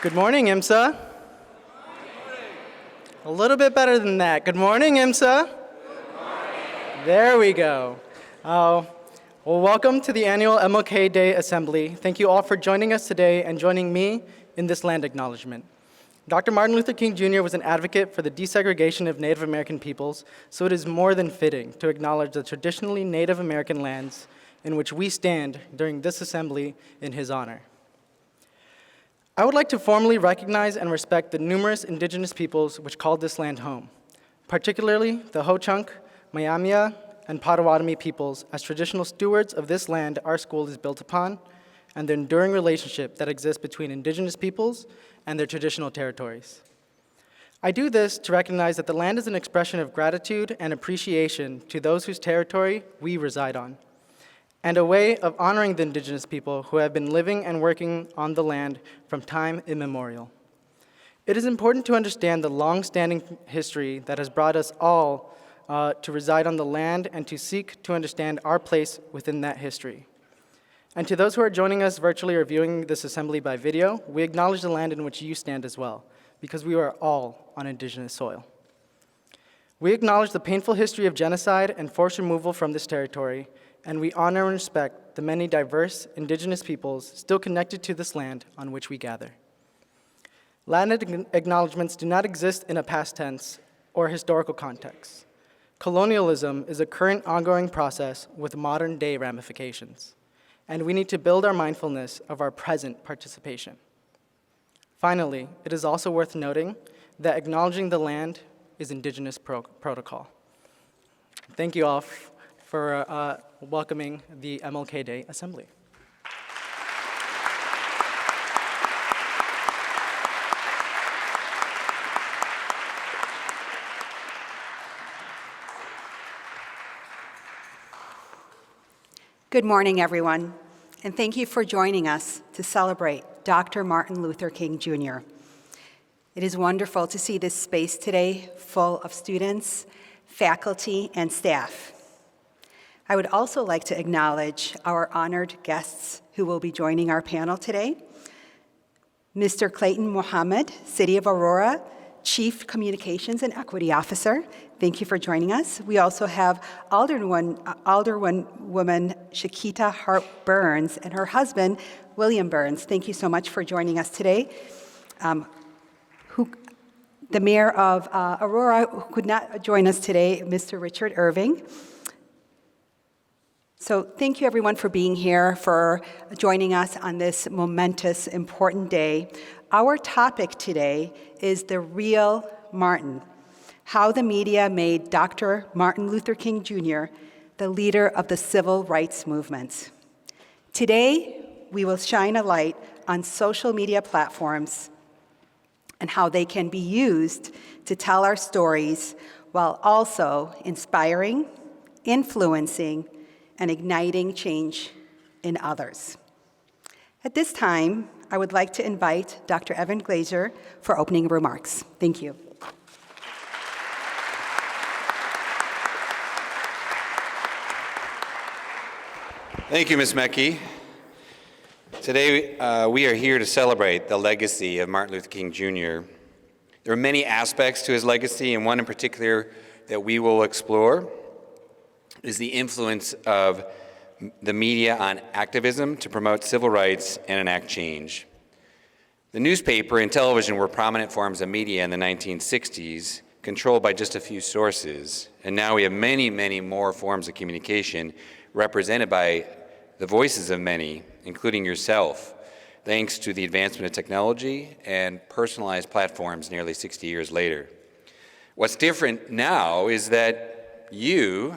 Good morning, IMSA. A little bit better than that. Good morning, IMSA. Good morning. There we go. Well, welcome to the annual MLK Day Assembly. Thank you all for joining us today and joining me in this land acknowledgement. Dr. Martin Luther King Jr. was an advocate for the desegregation of Native American peoples, so it is more than fitting to acknowledge the traditionally Native American lands in which we stand during this assembly in his honor. I would like to formally recognize and respect the numerous indigenous peoples which called this land home, particularly the Ho-Chunk, Myaamia, and Potawatomi peoples as traditional stewards of this land our school is built upon, and the enduring relationship that exists between indigenous peoples and their traditional territories. I do this to recognize that the land is an expression of gratitude and appreciation to those whose territory we reside on, and a way of honoring the indigenous people who have been living and working on the land from time immemorial. It is important to understand the long-standing history that has brought us all to reside on the land and to seek to understand our place within that history. And to those who are joining us virtually or viewing this assembly by video, we acknowledge the land in which you stand as well, because we are all on indigenous soil. We acknowledge the painful history of genocide and forced removal from this territory, and we honor and respect the many diverse indigenous peoples still connected to this land on which we gather. Land acknowledgements do not exist in a past tense or historical context. Colonialism is a current ongoing process with modern day ramifications, and we need to build our mindfulness of our present participation. Finally, it is also worth noting that acknowledging the land is indigenous protocol. Thank you all for welcoming the MLK Day Assembly. Good morning, everyone, and thank you for joining us to celebrate Dr. Martin Luther King Jr. It is wonderful to see this space today full of students, faculty, and staff. I would also like to acknowledge our honored guests who will be joining our panel today. Mr. Clayton Muhammad, City of Aurora, Chief Communications and Equity Officer. Thank you for joining us. We also have Alderwoman Shakita Hart Burns and her husband, William Burns. Thank you so much for joining us today. The Mayor of Aurora, who could not join us today, Mr. Richard Irving. So thank you everyone for being here, for joining us on this momentous, important day. Our topic today is the real Martin, how the media made Dr. Martin Luther King Jr. the leader of the civil rights movement. Today, we will shine a light on social media platforms and how they can be used to tell our stories while also inspiring, influencing, and igniting change in others. At this time, I would like to invite Dr. Evan Glazer for opening remarks. Thank you. Thank you, Ms. Mecki. Today, we are here to celebrate the legacy of Martin Luther King Jr. There are many aspects to his legacy, and one in particular that we will explore is the influence of the media on activism to promote civil rights and enact change. The newspaper and television were prominent forms of media in the 1960s, controlled by just a few sources, and now we have many, many more forms of communication represented by the voices of many, including yourself, thanks to the advancement of technology and personalized platforms nearly 60 years later. What's different now is that you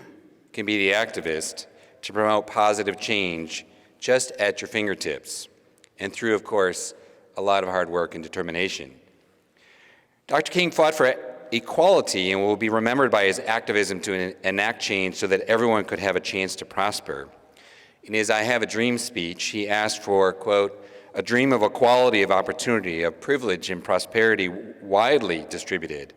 can be the activist to promote positive change just at your fingertips, and through, of course, a lot of hard work and determination. Dr. King fought for equality and will be remembered by his activism to enact change so that everyone could have a chance to prosper. In his I Have a Dream speech, he asked for, quote, a dream of equality of opportunity, of privilege and prosperity widely distributed,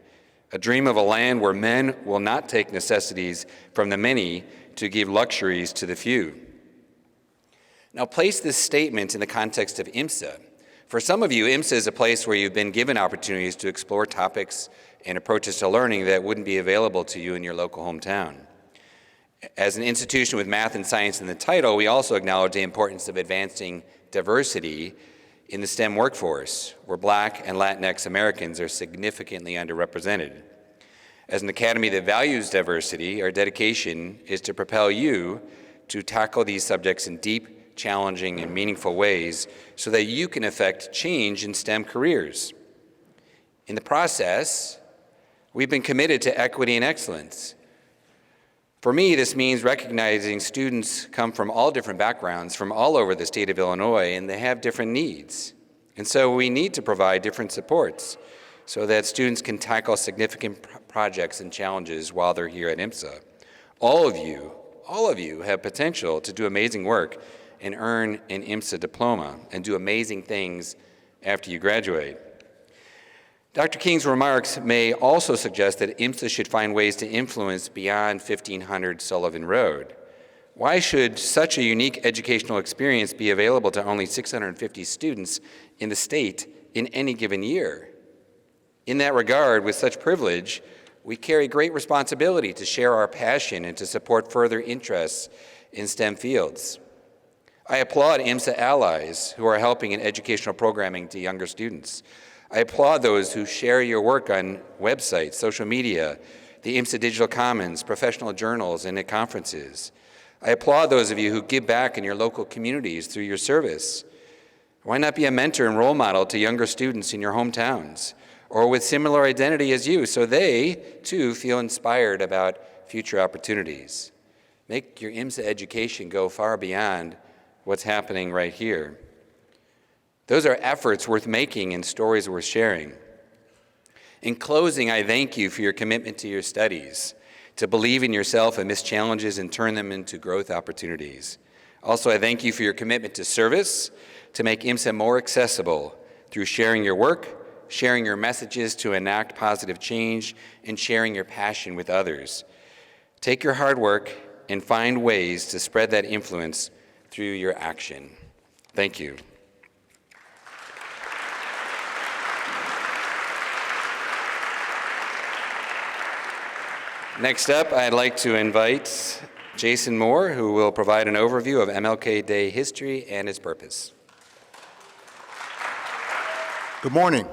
a dream of a land where men will not take necessities from the many to give luxuries to the few. Now place this statement in the context of IMSA, For some of you, IMSA is a place where you've been given opportunities to explore topics and approaches to learning that wouldn't be available to you in your local hometown. As an institution with math and science in the title, we also acknowledge the importance of advancing diversity in the STEM workforce, where Black and Latinx Americans are significantly underrepresented. As an academy that values diversity, our dedication is to propel you to tackle these subjects in deep, challenging, and meaningful ways so that you can affect change in STEM careers. In the process, we've been committed to equity and excellence. For me, this means recognizing students come from all different backgrounds, from all over the state of Illinois, and they have different needs. And so we need to provide different supports so that students can tackle significant projects and challenges while they're here at IMSA. All of you have potential to do amazing work and earn an IMSA diploma and do amazing things after you graduate. Dr. King's remarks may also suggest that IMSA should find ways to influence beyond 1500 Sullivan Road. Why should such a unique educational experience be available to only 650 students in the state in any given year? In that regard, with such privilege, we carry great responsibility to share our passion and to support further interests in STEM fields. I applaud IMSA allies who are helping in educational programming to younger students. I applaud those who share your work on websites, social media, the IMSA Digital Commons, professional journals, and at conferences. I applaud those of you who give back in your local communities through your service. Why not be a mentor and role model to younger students in your hometowns or with similar identity as you so they, too, feel inspired about future opportunities? Make your IMSA education go far beyond what's happening right here. Those are efforts worth making and stories worth sharing. In closing, I thank you for your commitment to your studies, to believe in yourself amidst challenges and turn them into growth opportunities. Also, I thank you for your commitment to service, to make IMSA more accessible through sharing your work, sharing your messages to enact positive change, and sharing your passion with others. Take your hard work and find ways to spread that influence through your action. Thank you. Next up, I'd like to invite Jason Moore, who will provide an overview of MLK Day history and its purpose. Good morning.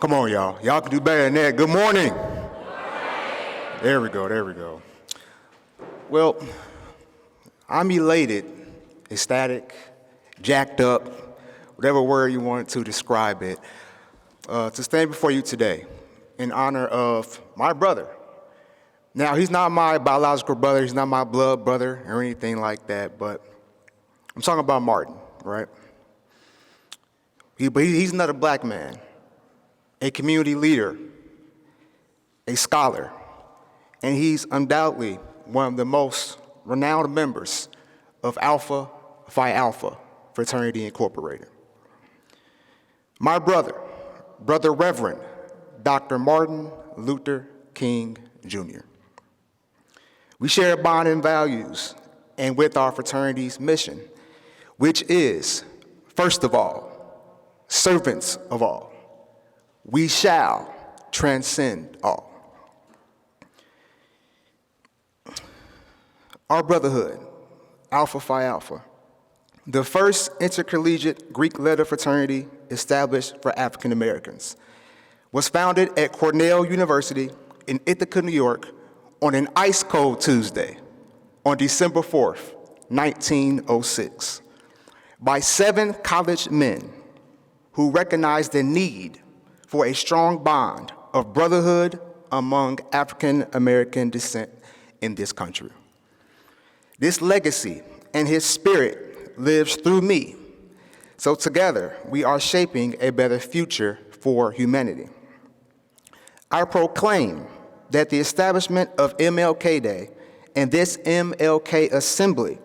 Come on, y'all. Y'all can do better than that. Good morning. There we go. Well, I'm elated, ecstatic, jacked up, whatever word you want to describe it, to stand before you today in honor of my brother. Now, he's not my biological brother, he's not my blood brother or anything like that, but I'm talking about Martin, right? He's another black man, a community leader, a scholar, and he's undoubtedly one of the most renowned members of Alpha Phi Alpha Fraternity Incorporated. My brother Reverend Dr. Martin Luther King Jr. We share a bond in values and with our fraternity's mission, which is, first of all, servants of all. We shall transcend all. Our brotherhood, Alpha Phi Alpha, the first intercollegiate Greek letter fraternity established for African Americans, was founded at Cornell University in Ithaca, New York, on an ice-cold Tuesday on December 4th, 1906, by 7 college men who recognized the need for a strong bond of brotherhood among African American descent in this country. This legacy and his spirit lives through me, so together we are shaping a better future for humanity. I proclaim that the establishment of MLK Day and this MLK Assembly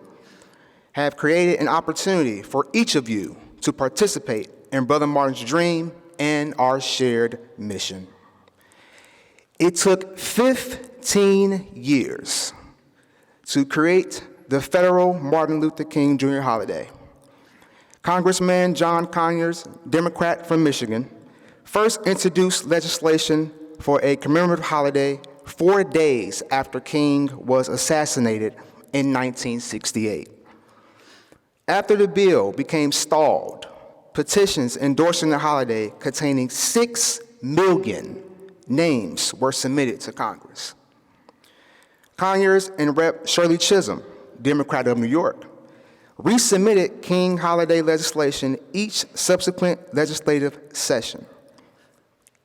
have created an opportunity for each of you to participate in Brother Martin's dream and our shared mission. It took 15 years to create the federal Martin Luther King Jr. holiday, Congressman John Conyers, Democrat from Michigan, first introduced legislation for a commemorative holiday 4 days after King was assassinated in 1968. After the bill became stalled, petitions endorsing the holiday containing 6 million names were submitted to Congress. Conyers and Rep. Shirley Chisholm, Democrat of New York, resubmitted King holiday legislation each subsequent legislative session.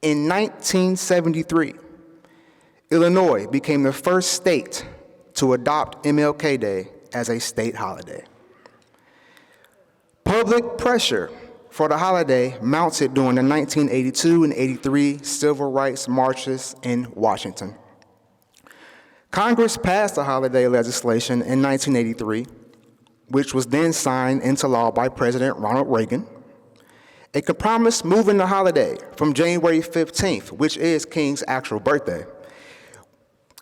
In 1973, Illinois became the first state to adopt MLK Day as a state holiday. Public pressure for the holiday mounted during the 1982 and 83 civil rights marches in Washington. Congress passed the holiday legislation in 1983, which was then signed into law by President Ronald Reagan. It could promise moving the holiday from January 15th, which is King's actual birthday.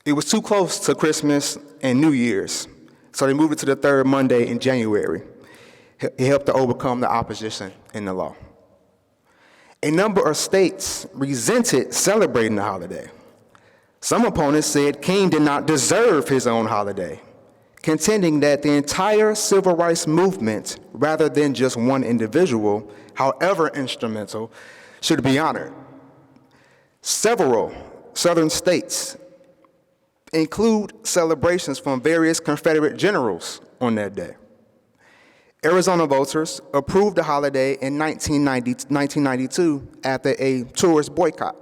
It was too close to Christmas and New Year's, so they moved it to the third Monday in January. It helped to overcome the opposition in the law. A number of states resented celebrating the holiday. Some opponents said King did not deserve his own holiday, contending that the entire civil rights movement, rather than just one individual, however instrumental, should be honored. Several southern states include celebrations from various Confederate generals on that day. Arizona voters approved the holiday in 1992 after a tourist boycott.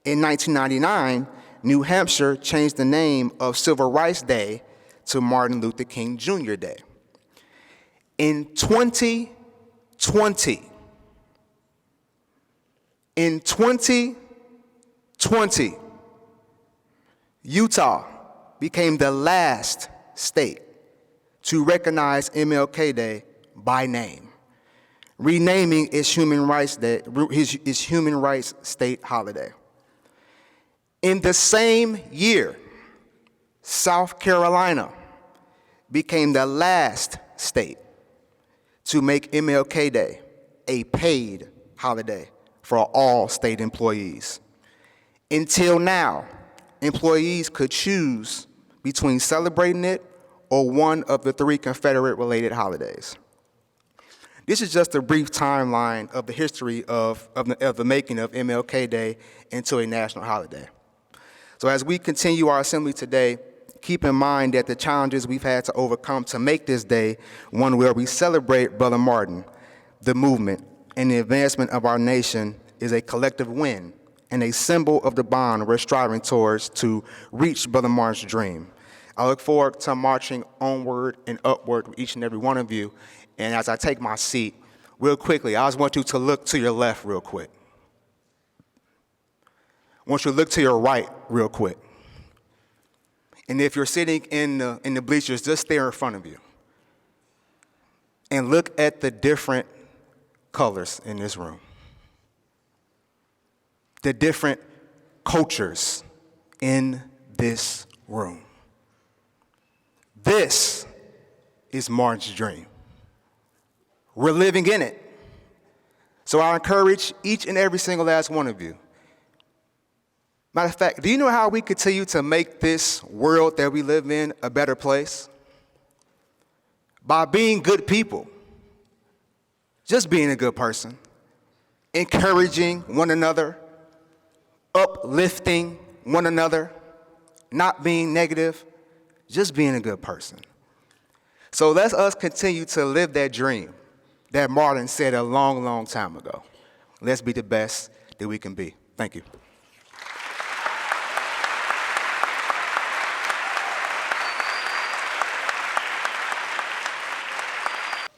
In 1999, New Hampshire changed the name of Civil Rights Day to Martin Luther King Jr. Day. In 2020, Utah became the last state to recognize MLK Day by name, renaming its Human Rights Day, its Human Rights State holiday. In the same year, South Carolina became the last state to make MLK Day a paid holiday for all state employees. Until now, employees could choose between celebrating it or one of the 3 Confederate-related holidays. This is just a brief timeline of the history of the making of MLK Day into a national holiday. So as we continue our assembly today, keep in mind that the challenges we've had to overcome to make this day one where we celebrate Brother Martin, the movement, and the advancement of our nation is a collective win and a symbol of the bond we're striving towards to reach Brother Martin's dream. I look forward to marching onward and upward with each and every one of you. And as I take my seat, real quickly, I just want you to look to your left real quick. I want you to look to your right real quick. And if you're sitting in the bleachers, just stare in front of you. And look at the different colors in this room. The different cultures in this room. This is Martin's dream. We're living in it. So I encourage each and every single last one of you. Matter of fact, do you know how we continue to make this world that we live in a better place? By being good people. Just being a good person. Encouraging one another. Uplifting one another. Not being negative. Just being a good person. So let us continue to live that dream that Martin said a long, long time ago. Let's be the best that we can be. Thank you.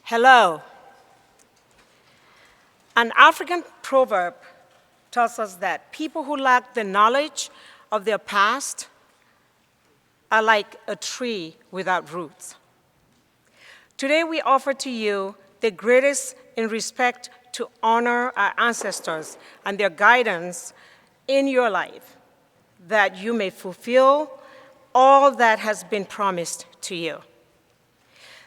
Hello. An African proverb tells us that people who lack the knowledge of their past are like a tree without roots. Today we offer to you the greatest in respect to honor our ancestors and their guidance in your life, that you may fulfill all that has been promised to you.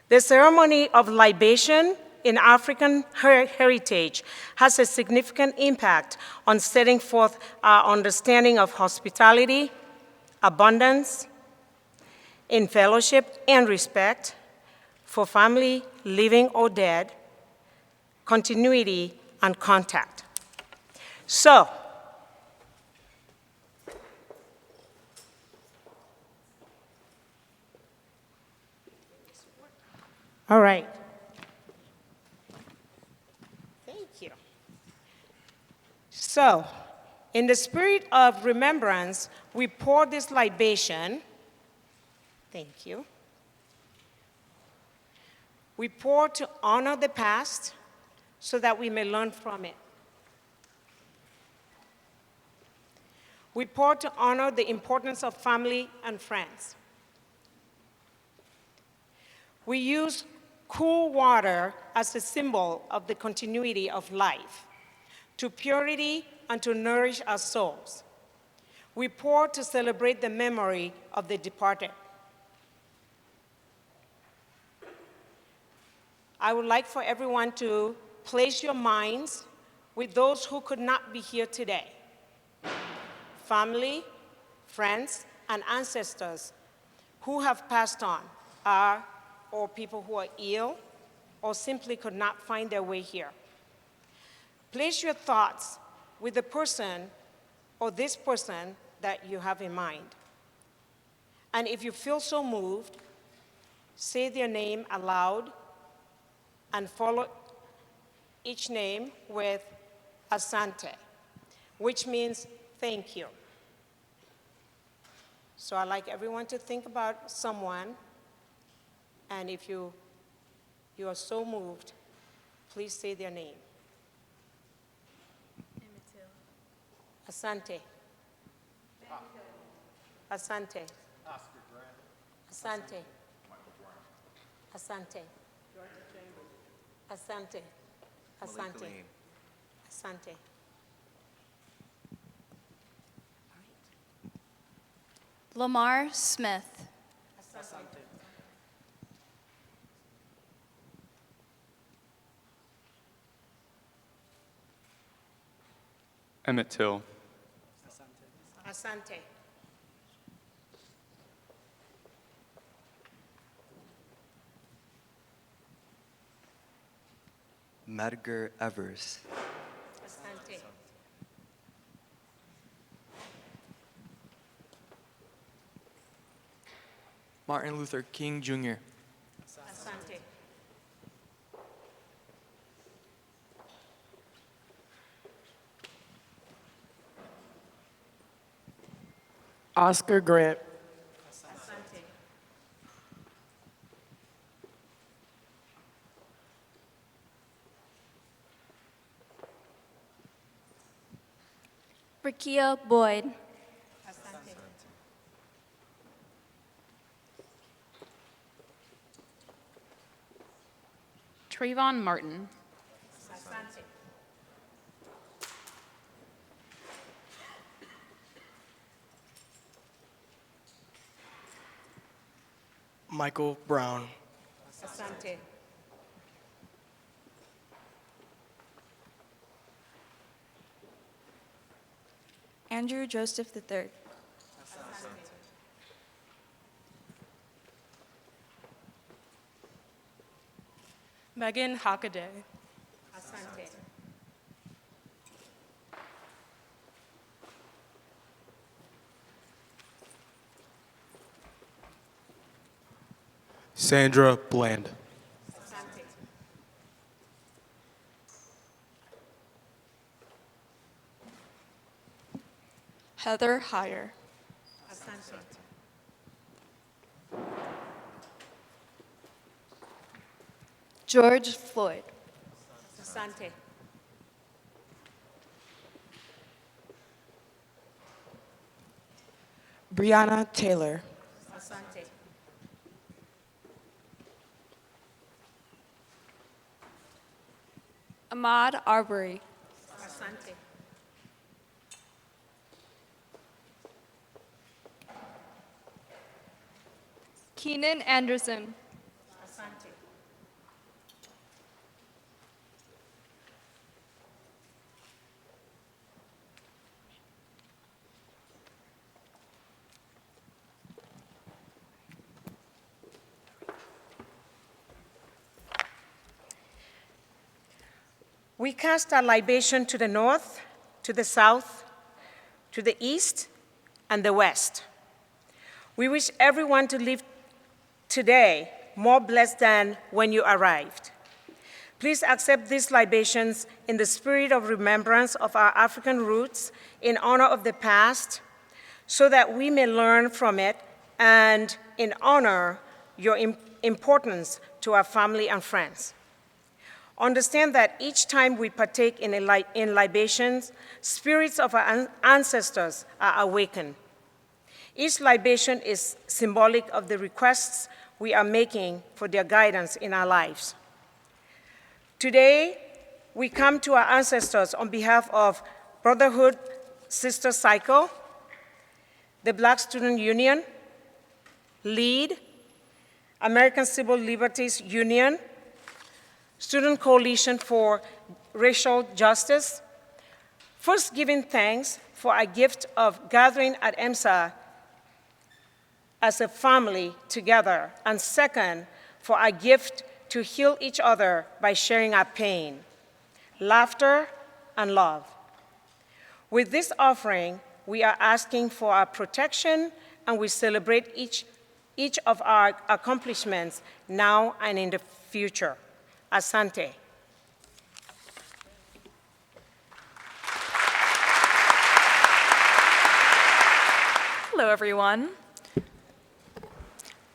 The ceremony of libation in African heritage has a significant impact on setting forth our understanding of hospitality, abundance, in fellowship and respect for family, living or dead, continuity, and contact. So, all right. Thank you. So, in the spirit of remembrance, we pour this libation. Thank you. We pour to honor the past so that we may learn from it. We pour to honor the importance of family and friends. We use cool water as a symbol of the continuity of life, to purity and to nourish our souls. We pour to celebrate the memory of the departed. I would like for everyone to place your minds with those who could not be here today. Family, friends, and ancestors who have passed on or people who are ill or simply could not find their way here. Place your thoughts with the person or this person that you have in mind. And if you feel so moved, say their name aloud and follow each name with asante, which means thank you. So I'd like everyone to think about someone, and if you are so moved, please say their name. Asante. Asante. Asante. Asante. Asante. Asante. Asante. Lamar Smith. Emmett Till. Asante. Medgar Evers. Asante. Martin Luther King Jr. Asante. Oscar Grant. Asante. Rakia Boyd. Asante. Trayvon Martin. Asante. Michael Brown. Asante. Andrew Joseph III. Megan Hockaday. Asante. Sandra Bland. Asante. Heather Heyer. Asante. George Floyd. Asante. Breonna Taylor. Asante. Ahmaud Arbery. Asante. Keenan Anderson. Asante. We cast our libation to the north, to the south, to the east, and the west. We wish everyone to live today more blessed than when you arrived. Please accept these libations in the spirit of remembrance of our African roots in honor of the past, so that we may learn from it and in honor your importance to our family and friends. Understand that each time we partake in libations, spirits of our ancestors are awakened. Each libation is symbolic of the requests we are making for their guidance in our lives. Today, we come to our ancestors on behalf of Brotherhood Sister Cycle, the Black Student Union, LEAD, American Civil Liberties Union, Student Coalition for Racial Justice, first giving thanks for our gift of gathering at EMSA as a family together, and second, for our gift to heal each other by sharing our pain, laughter, and love. With this offering, we are asking for our protection, and we celebrate each of our accomplishments now and in the future. Asante. Hello, everyone.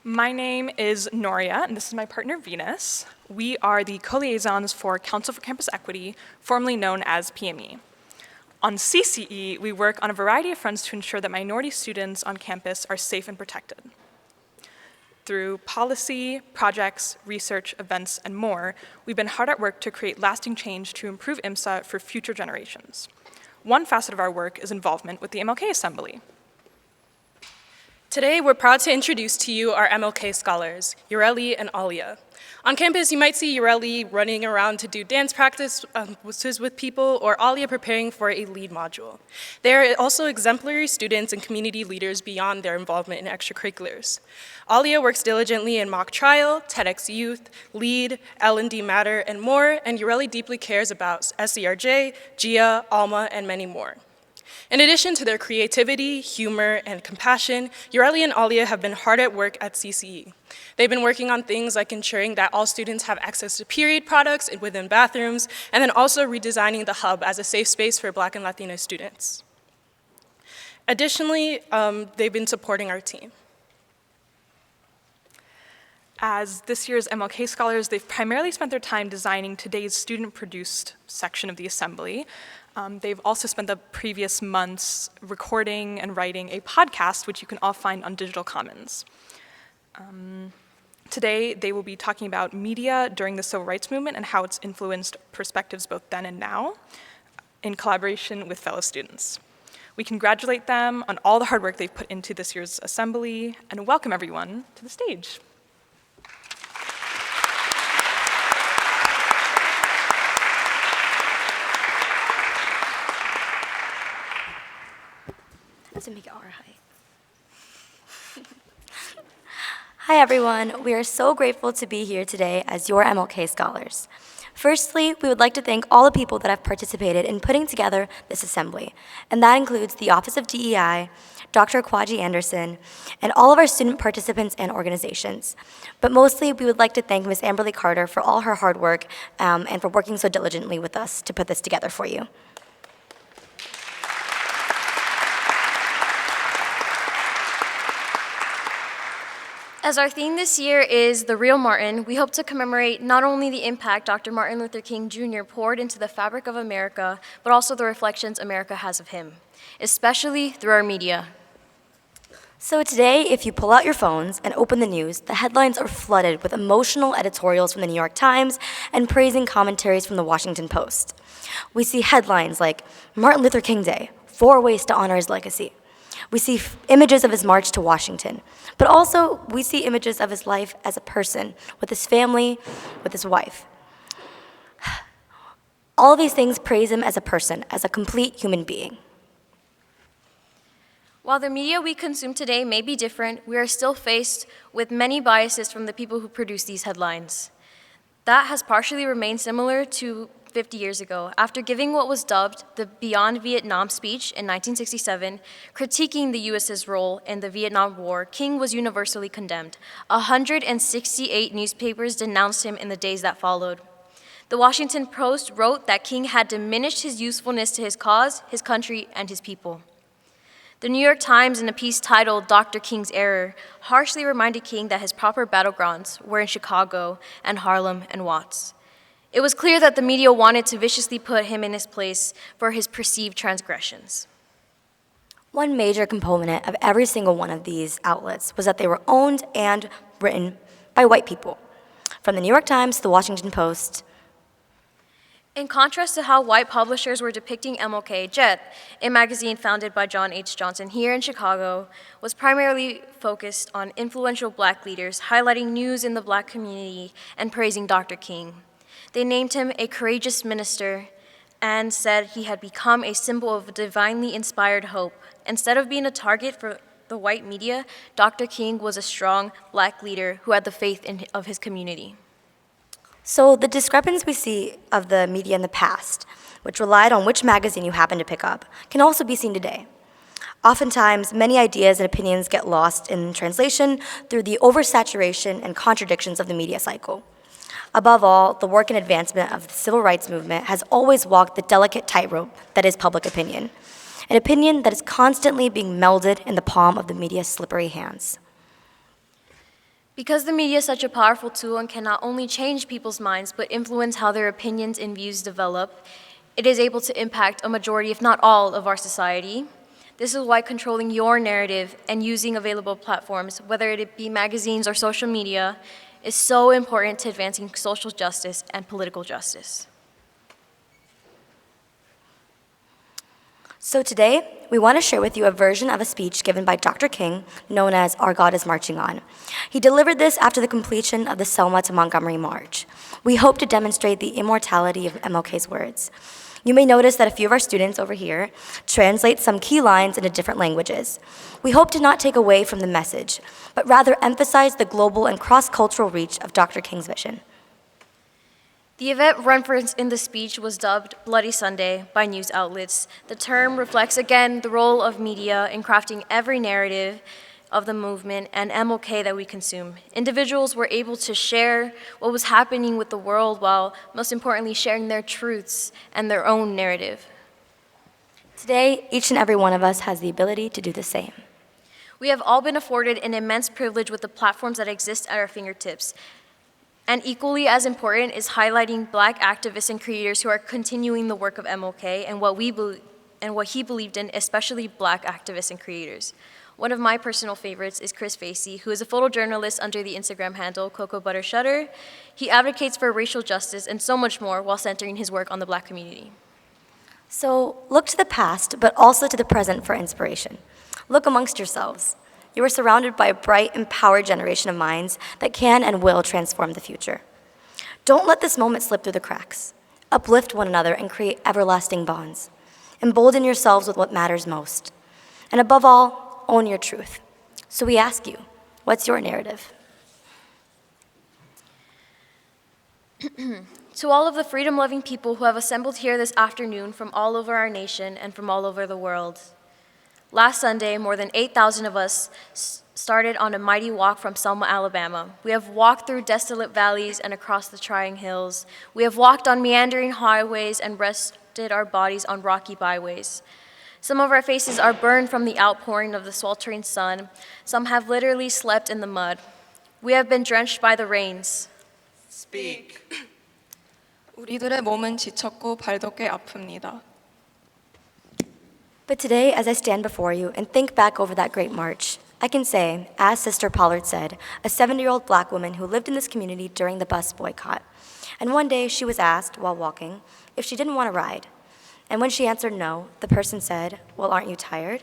My name is Noria, and this is my partner, Venus. We are the co-liaisons for Council for Campus Equity, formerly known as PME. On CCE, we work on a variety of fronts to ensure that minority students on campus are safe and protected. Through policy, projects, research, events, and more, we've been hard at work to create lasting change to improve IMSA for future generations. One facet of our work is involvement with the MLK Assembly. Today, we're proud to introduce to you our MLK scholars, Ureli and Alia. On campus, you might see Ureli running around to do dance practice with people, or Alia preparing for a lead module. They are also exemplary students and community leaders beyond their involvement in extracurriculars. Alia works diligently in mock trial, TEDx Youth, LEAD, L&D Matter, and more, and Ureli deeply cares about SERJ, GIA, ALMA, and many more. In addition to their creativity, humor, and compassion, Ureli and Alia have been hard at work at CCE. They've been working on things like ensuring that all students have access to period products within bathrooms, and then also redesigning the hub as a safe space for Black and Latino students. Additionally, they've been supporting our team. As this year's MLK scholars, they've primarily spent their time designing today's student-produced section of the assembly. They've also spent the previous months recording and writing a podcast, which you can all find on Digital Commons. Today, they will be talking about media during the Civil Rights Movement and how it's influenced perspectives both then and now, in collaboration with fellow students. We congratulate them on all the hard work they've put into this year's assembly, and welcome everyone to the stage. To make it our height. Hi everyone, we are so grateful to be here today as your MLK scholars. Firstly, we would like to thank all the people that have participated in putting together this assembly, and that includes the Office of DEI, Dr. Kwaji Anderson, and all of our student participants and organizations. But mostly, we would like to thank Ms. Amberly Carter for all her hard work and for working so diligently with us to put this together for you. As our theme this year is The Real Martin, we hope to commemorate not only the impact Dr. Martin Luther King Jr. poured into the fabric of America, but also the reflections America has of him, especially through our media. So today, if you pull out your phones and open the news, the headlines are flooded with emotional editorials from the New York Times and praising commentaries from the Washington Post. We see headlines like, Martin Luther King Day, 4 ways to honor his legacy. We see images of his march to Washington, but also we see images of his life as a person, with his family, with his wife. All of these things praise him as a person, as a complete human being. While the media we consume today may be different, we are still faced with many biases from the people who produce these headlines. That has partially remained similar to 50 years ago, after giving what was dubbed the Beyond Vietnam speech in 1967, critiquing the U.S.'s role in the Vietnam War, King was universally condemned. 168 newspapers denounced him in the days that followed. The Washington Post wrote that King had diminished his usefulness to his cause, his country, and his people. The New York Times, in a piece titled Dr. King's Error, harshly reminded King that his proper battlegrounds were in Chicago and Harlem and Watts. It was clear that the media wanted to viciously put him in his place for his perceived transgressions. One major component of every single one of these outlets was that they were owned and written by white people. From the New York Times to the Washington Post. In contrast to how white publishers were depicting MLK, Jet, a magazine founded by John H. Johnson here in Chicago, was primarily focused on influential black leaders, highlighting news in the black community and praising Dr. King. They named him a courageous minister and said he had become a symbol of divinely inspired hope. Instead of being a target for the white media, Dr. King was a strong black leader who had the faith of his community. So the discrepancy we see of the media in the past, which relied on which magazine you happen to pick up, can also be seen today. Oftentimes, many ideas and opinions get lost in translation through the oversaturation and contradictions of the media cycle. Above all, the work and advancement of the civil rights movement has always walked the delicate tightrope that is public opinion, an opinion that is constantly being melded in the palm of the media's slippery hands. Because the media is such a powerful tool and can not only change people's minds, but influence how their opinions and views develop, it is able to impact a majority, if not all, of our society. This is why controlling your narrative and using available platforms, whether it be magazines or social media, is so important to advancing social justice and political justice. So today, we want to share with you a version of a speech given by Dr. King, known as Our God is Marching On. He delivered this after the completion of the Selma to Montgomery March. We hope to demonstrate the immortality of MLK's words. You may notice that a few of our students over here translate some key lines into different languages. We hope to not take away from the message, but rather emphasize the global and cross-cultural reach of Dr. King's vision. The event referenced in the speech was dubbed Bloody Sunday by news outlets. The term reflects again the role of media in crafting every narrative of the movement and MLK that we consume. Individuals were able to share what was happening with the world while, most importantly, sharing their truths and their own narrative. Today, each and every one of us has the ability to do the same. We have all been afforded an immense privilege with the platforms that exist at our fingertips. And equally as important is highlighting Black activists and creators who are continuing the work of MLK and what he believed in, especially Black activists and creators. One of my personal favorites is Chris Facey, who is a photojournalist under the Instagram handle Cocoa Butter Shutter. He advocates for racial justice and so much more while centering his work on the Black community. So look to the past, but also to the present for inspiration. Look amongst yourselves. You are surrounded by a bright, empowered generation of minds that can and will transform the future. Don't let this moment slip through the cracks. Uplift one another and create everlasting bonds. Embolden yourselves with what matters most. And above all, own your truth. So we ask you, what's your narrative? To all of the freedom-loving people who have assembled here this afternoon from all over our nation and from all over the world, last Sunday, more than 8,000 of us started on a mighty walk from Selma, Alabama. We have walked through desolate valleys and across the trying hills. We have walked on meandering highways and rested our bodies on rocky byways. Some of our faces are burned from the outpouring of the sweltering sun. Some have literally slept in the mud. We have been drenched by the rains. Speak. 우리들의 몸은 지쳤고 발도 꽤 아픕니다. But today, as I stand before you and think back over that great march, I can say, as Sister Pollard said, a 70-year-old Black woman who lived in this community during the bus boycott. And one day she was asked, while walking, if she didn't want to ride. And when she answered no, the person said, well, aren't you tired?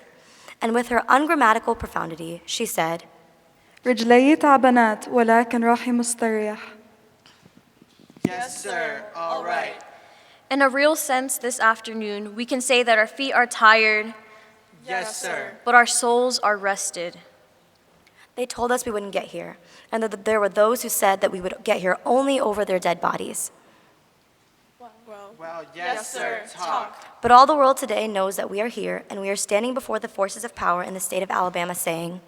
And with her ungrammatical profundity, she said, رجلي تعبانات ولكن روحي مستريح. Yes, sir. All right. In a real sense, this afternoon, we can say that our feet are tired, Yes, sir. but our souls are rested. they told us we wouldn't get here, and that there were those who said that we would get here only over their dead bodies. Well, Well, yes, sir. Talk. But all the world today knows that we are here and we are standing before the forces of power in the state of Alabama saying,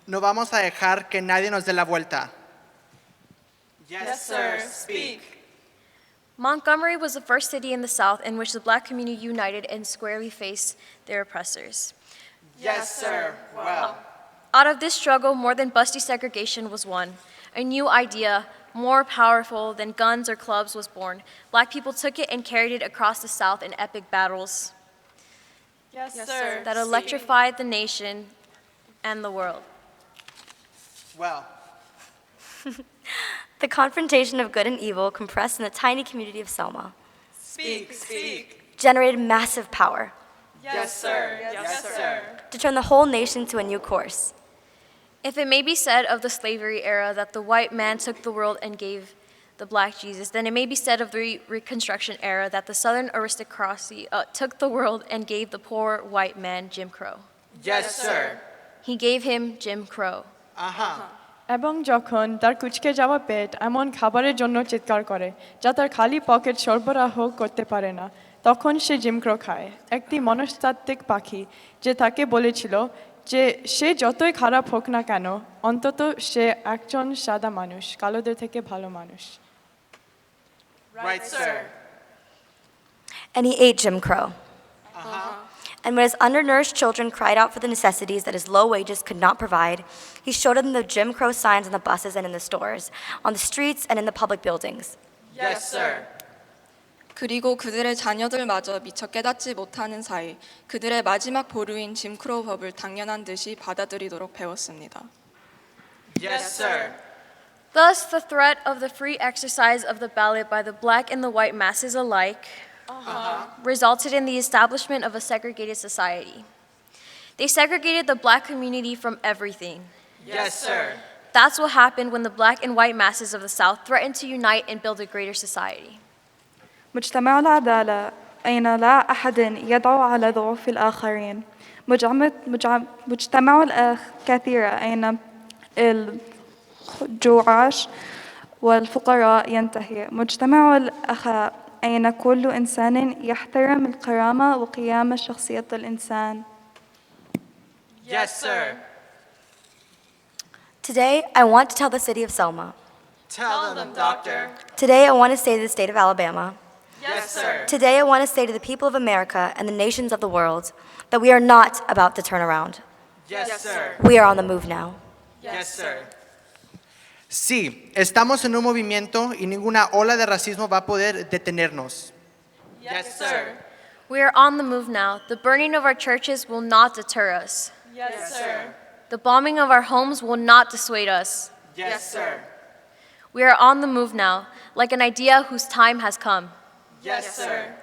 No vamos a dejar que nadie nos dé la vuelta. Yes, sir. Speak. Montgomery was the first city in the South in which the black community united and squarely faced their oppressors. Yes, sir. Well. Out of this struggle, more than busty segregation was won. A new idea, more powerful than guns or clubs, was born. Black people took it and carried it across the South in epic battles Yes, sir. that electrified the nation and the world. Well. the confrontation of good and evil compressed in the tiny community of Selma Speak. Speak. generated massive power Yes, sir. Yes, sir. to turn the whole nation to a new course. If it may be said of the slavery era that the white man took the world and gave the black Jesus, then it may be said of the Reconstruction era that the Southern aristocracy took the world and gave the poor white man Jim Crow. Yes, sir. He gave him Jim Crow. এবং যখন তার কুঁচকে যাওয়া পেট এমন খাবারের জন্য চিৎকার করে যা তার খালি পকেট সরবরাহ করতে পারে না, তখন সে জিমক্রো খায়। একটি মনস্তাত্ত্বিক পাখি যে তাকে বলেছিল যে সে যতই খারাপ হোক না কেন, অন্তত সে একজন সাদা মানুষ, কালোদের থেকে ভালো মানুষ। Right, sir. And he ate Jim Crow. And when his undernourished children cried out for the necessities that his low wages could not provide, he showed them the Jim Crow signs on the buses and in the stores, on the streets and in the public buildings. Yes, sir. 그리고 그들의 자녀들마저 미처 깨닫지 못하는 사이 그들의 마지막 보루인 짐크로우 법을 당연한 듯이 받아들이도록 배웠습니다. Yes, sir. Thus, the threat of the free exercise of the ballot by the black and the white masses alike resulted in the establishment of a segregated society. They segregated the black community from everything. Yes, sir. That's what happened when the black and white masses of the South threatened to unite and build a greater society. مجتمع العدالة أين لا أحد يدعو على ضعف الآخرين. مجتمع الأخ كثيرة أين الجوعاش والفقراء ينتهي. مجتمع الأخاء أين كل إنسان يحترم الكرامة وقيام شخصية الإنسان. Yes, sir. Today, I want to tell the city of Selma. Tell them, doctor. Today, I want to say to the state of Alabama. Yes, sir. Today, I want to say to the people of America and the nations of the world that we are not about to turn around. Yes, sir. We are on the move now. Yes, sir. Sí, estamos en un movimiento y ninguna ola de racismo va a poder detenernos. Yes, sir. We are on the move now. The burning of our churches will not deter us. Yes, sir. The bombing of our homes will not dissuade us. Yes, sir. We are on the move now, like an idea whose time has come. Yes, sir.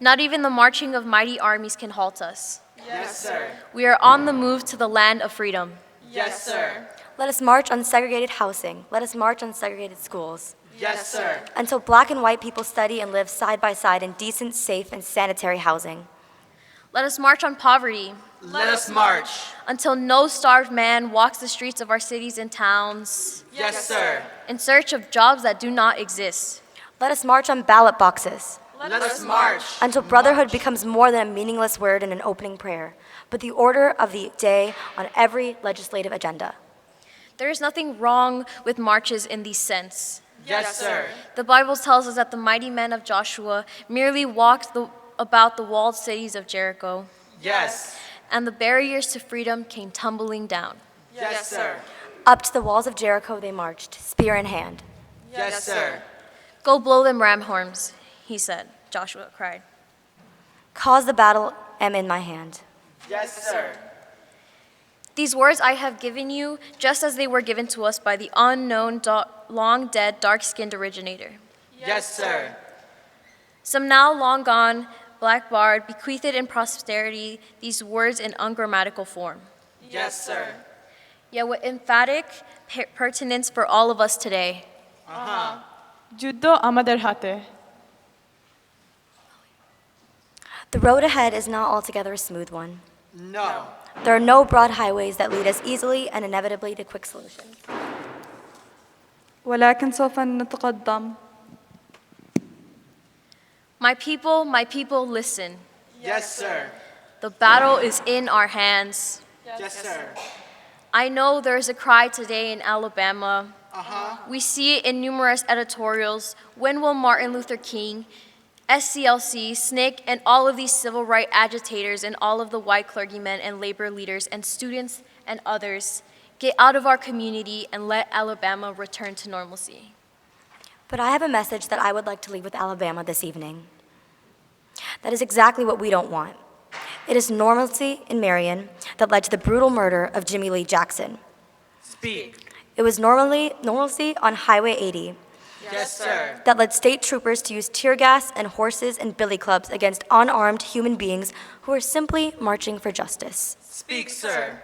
Not even the marching of mighty armies can halt us. Yes, sir. We are on the move to the land of freedom. Yes, sir. Let us march on segregated housing. Let us march on segregated schools. Yes, sir. Until black and white people study and live side by side in decent, safe, and sanitary housing. Let us march on poverty. Let us march. Until no starved man walks the streets of our cities and towns. Yes, sir. In search of jobs that do not exist. Let us march on ballot boxes. Let us march. Until brotherhood becomes more than a meaningless word in an opening prayer, but the order of the day on every legislative agenda. There is nothing wrong with marches in this sense. Yes, sir. The Bible tells us that the mighty men of Joshua merely walked about the walled cities of Jericho. Yes. And the barriers to freedom came tumbling down. Yes, sir. Up to the walls of Jericho they marched, spear in hand. Yes, sir. Go blow them ram horns, he said. Joshua cried. Cause the battle am in my hand. Yes, sir. These words I have given you, just as they were given to us by the unknown, long-dead, dark-skinned originator. Yes, sir. Some now long gone, black bard bequeathed in posterity these words in ungrammatical form. Yes, sir. Yet with emphatic pertinence for all of us today. যুদ্ধ আমাদের হাতে। The road ahead is not altogether a smooth one. No. There are no broad highways that lead us easily and inevitably to quick solutions. ولكن سوف نتقدم. my people, listen. Yes, sir. The battle is in our hands. Yes, sir. I know there's a cry today in Alabama. We see it in numerous editorials. When will Martin Luther King, SCLC, SNCC, and all of these civil rights agitators and all of the white clergymen and labor leaders and students and others get out of our community and let Alabama return to normalcy? But I have a message that I would like to leave with Alabama this evening. That is exactly what we don't want. It is normalcy in Marion that led to the brutal murder of Jimmy Lee Jackson. Speak. It was normalcy on Highway 80 Yes, sir. that led state troopers to use tear gas and horses and billy clubs against unarmed human beings who were simply marching for justice. Speak, sir.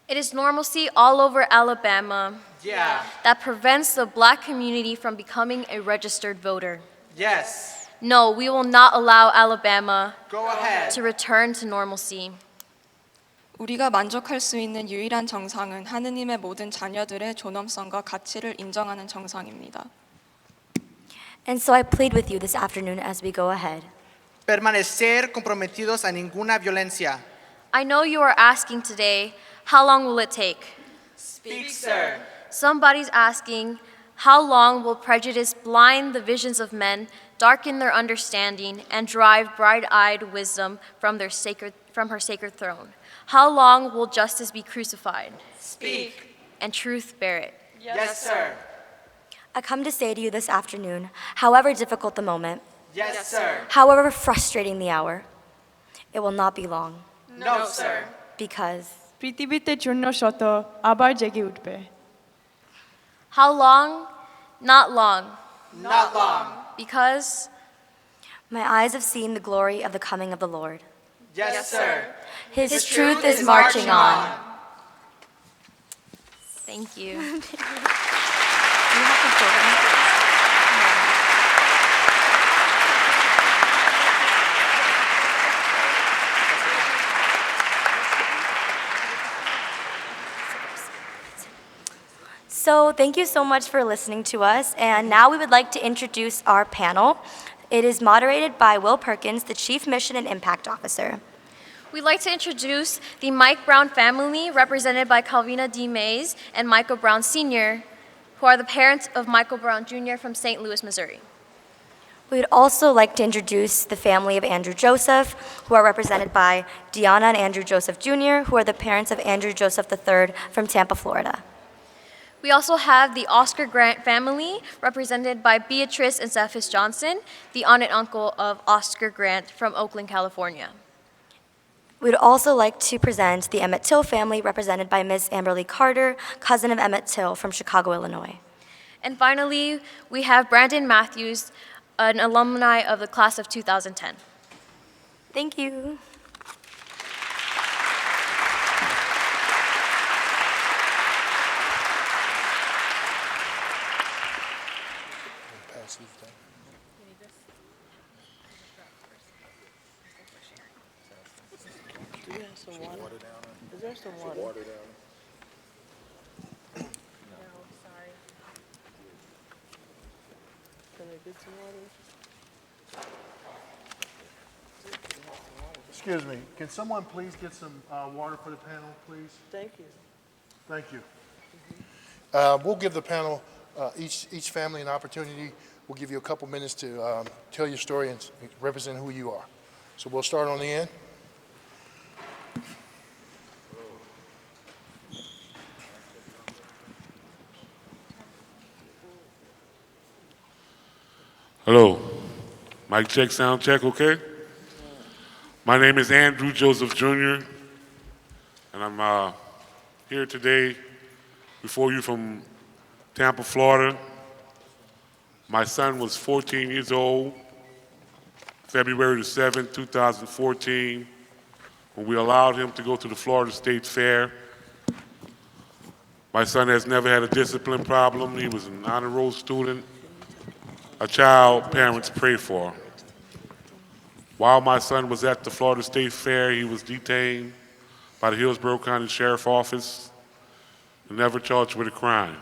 It is normalcy all over Alabama Yeah. that prevents the black community from becoming a registered voter. Yes. No, we will not allow Alabama Go ahead. to return to normalcy. 우리가 만족할 수 있는 유일한 정상은 하느님의 모든 자녀들의 존엄성과 가치를 인정하는 정상입니다. And so I plead with you this afternoon as we go ahead. Permanecer comprometidos a ninguna violencia. I know you are asking today, how long will it take? Speak, sir. Somebody's asking, how long will prejudice blind the visions of men, darken their understanding, and drive bright-eyed wisdom from her sacred throne? How long will justice be crucified? Speak. And truth bear it? Yes, sir. I come to say to you this afternoon, however difficult the moment, Yes, sir. however frustrating the hour, it will not be long. No, sir. Because পৃথিবীতে জন্য শত আবার জেগে উঠবে। How long? Not long. Not long. Because my eyes have seen the glory of the coming of the Lord. Yes, sir. His truth is marching on. Thank you. So thank you so much for listening to us. And now we would like to introduce our panel. It is moderated by Will Perkins, the Chief Mission and Impact Officer. We'd like to introduce the Mike Brown family, represented by Calvina D. Mays and Michael Brown Sr., who are the parents of Michael Brown Jr. from St. Louis, Missouri. We would also like to introduce the family of Andrew Joseph, who are represented by Deanna and Andrew Joseph Jr., who are the parents of Andrew Joseph III from Tampa, Florida. We also have the Oscar Grant family, represented by Beatrice and Cephas Johnson, the aunt and uncle of Oscar Grant from Oakland, California. We'd also like to present the Emmett Till family, represented by Ms. Amberly Carter, cousin of Emmett Till from Chicago, Illinois. And finally, we have Brandon Matthews, an alumni of the class of 2010. Thank you. Excuse me, can someone please get some water for the panel, please? Thank you. Thank you. We'll give the panel, each family an opportunity. We'll give you a couple minutes to tell your story and represent who you are. So we'll start on the end. Hello. Mic check, sound check, okay? My name is Andrew Joseph Jr., and I'm here today before you from Tampa, Florida. My son was 14 years old, February the 7th, 2014, when we allowed him to go to the Florida State Fair. My son has never had a discipline problem. He was an honor roll student, a child parents pray for. While my son was at the Florida State Fair, he was detained by the Hillsborough County Sheriff's Office and never charged with a crime.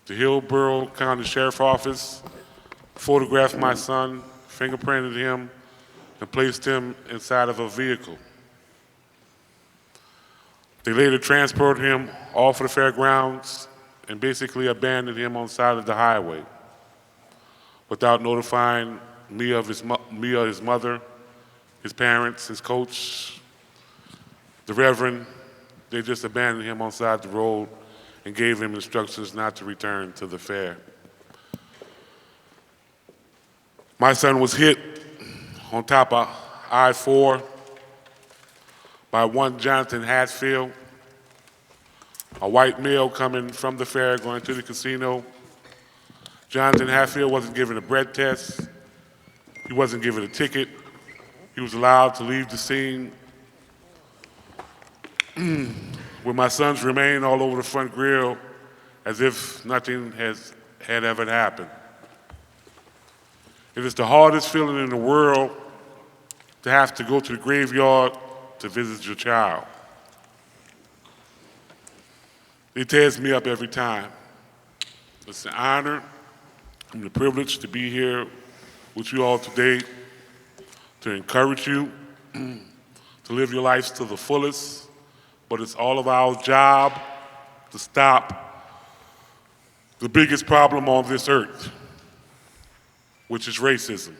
The Hillsborough County Sheriff's Office photographed my son, fingerprinted him, and placed him inside of a vehicle. They later transported him off of the fairgrounds and basically abandoned him on the side of the highway without notifying me or his mother, his parents, his coach, the reverend. They just abandoned him on the side of the road and gave him instructions not to return to the fair. My son was hit on top of I-4 by one Jonathan Hatfield, a white male coming from the fair going to the casino. Jonathan Hatfield wasn't given a breath test. He wasn't given a ticket. He was allowed to leave the scene with my son's remain all over the front grill as if nothing had ever happened. It is the hardest feeling in the world to have to go to the graveyard to visit your child. It tears me up every time. It's an honor and a privilege to be here with you all today to encourage you to live your lives to the fullest, but it's all of our job to stop the biggest problem on this earth, which is racism.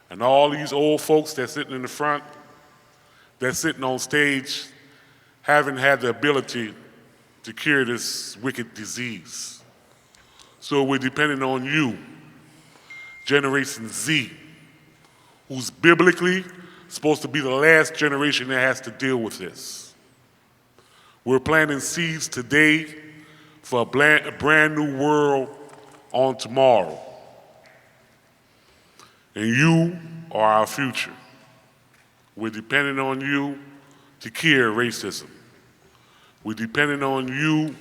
And all these old folks that's sitting in the front, that's sitting on stage, haven't had the ability to cure this wicked disease. So we're depending on you, Generation Z, who's biblically supposed to be the last generation that has to deal with this. We're planting seeds today for a brand new world on tomorrow. And you are our future. We're depending on you to cure racism. We're depending on you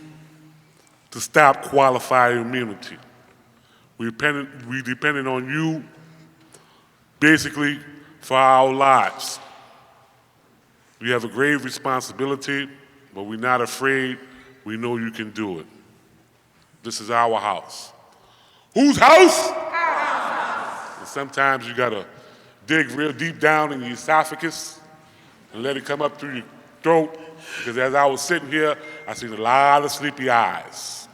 to stop qualified immunity. We're depending on you basically for our lives. We have a grave responsibility, but we're not afraid. We know you can do it. This is our house. Whose house? And sometimes you gotta dig real deep down in your esophagus and let it come up through your throat, because as I was sitting here, I seen a lot of sleepy eyes.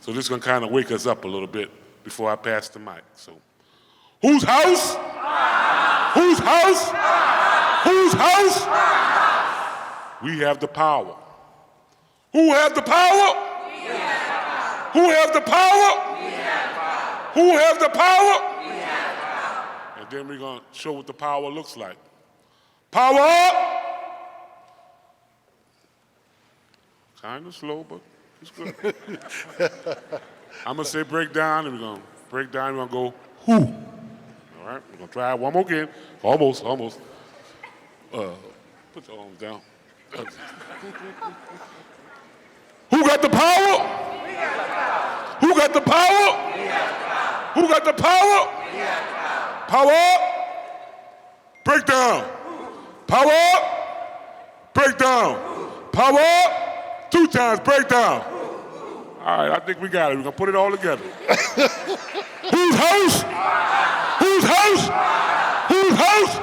So this is gonna kind of wake us up a little bit before I pass the mic. So, whose house? Whose house? Whose house? We have the power. Who have the power? Who have the power? Who have the power? And then we're going to show what the power looks like. Power up! Kind of slow, but it's good. I'm going to say break down, and we're going to break down, we're going to go, who? All right, we're going to try it one more again. Almost. Put your arms down. Who got the power? Who got the power? Who got the power? Power up, break down. Power up, break down. Power up, 2 times, break down. All right, I think we got it. We're going to put it all together. Whose house? Whose house? Whose house?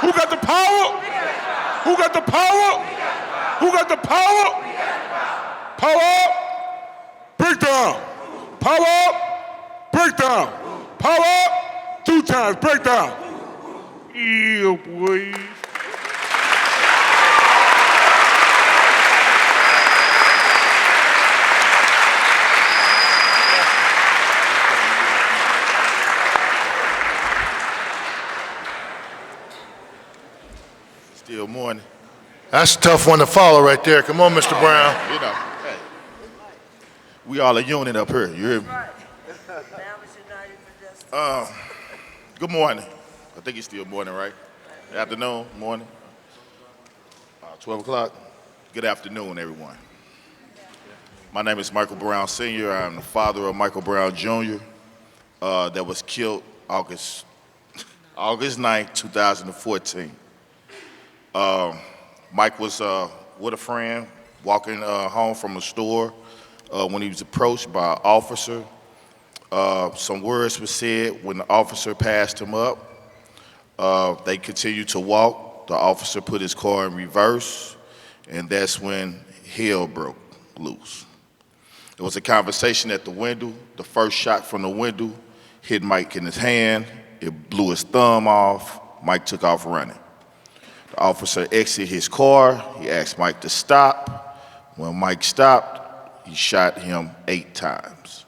Who got the power? Who got the power? Who got the power? Power up, break down. Power up, break down. Power up, 2 times, break down. Yeah, boy. Still morning. That's a tough one to follow right there. Come on, Mr. Brown. You know, hey, we all a unit up here. You hear me? Good morning. I think it's still morning, right? Afternoon, morning. 12 o'clock. Good afternoon, everyone. My name is Michael Brown Sr. I'm the father of Michael Brown Jr. That was killed August 9th, 2014. Mike was with a friend walking home from a store when he was approached by an officer Some words were said when the officer passed him up. They continued to walk. The officer put his car in reverse, and that's when hell broke loose. There was a conversation at the window. The first shot from the window hit Mike in his hand. It blew his thumb off. Mike took off running. The officer exited his car. He asked Mike to stop. When Mike stopped, he shot him 8 times.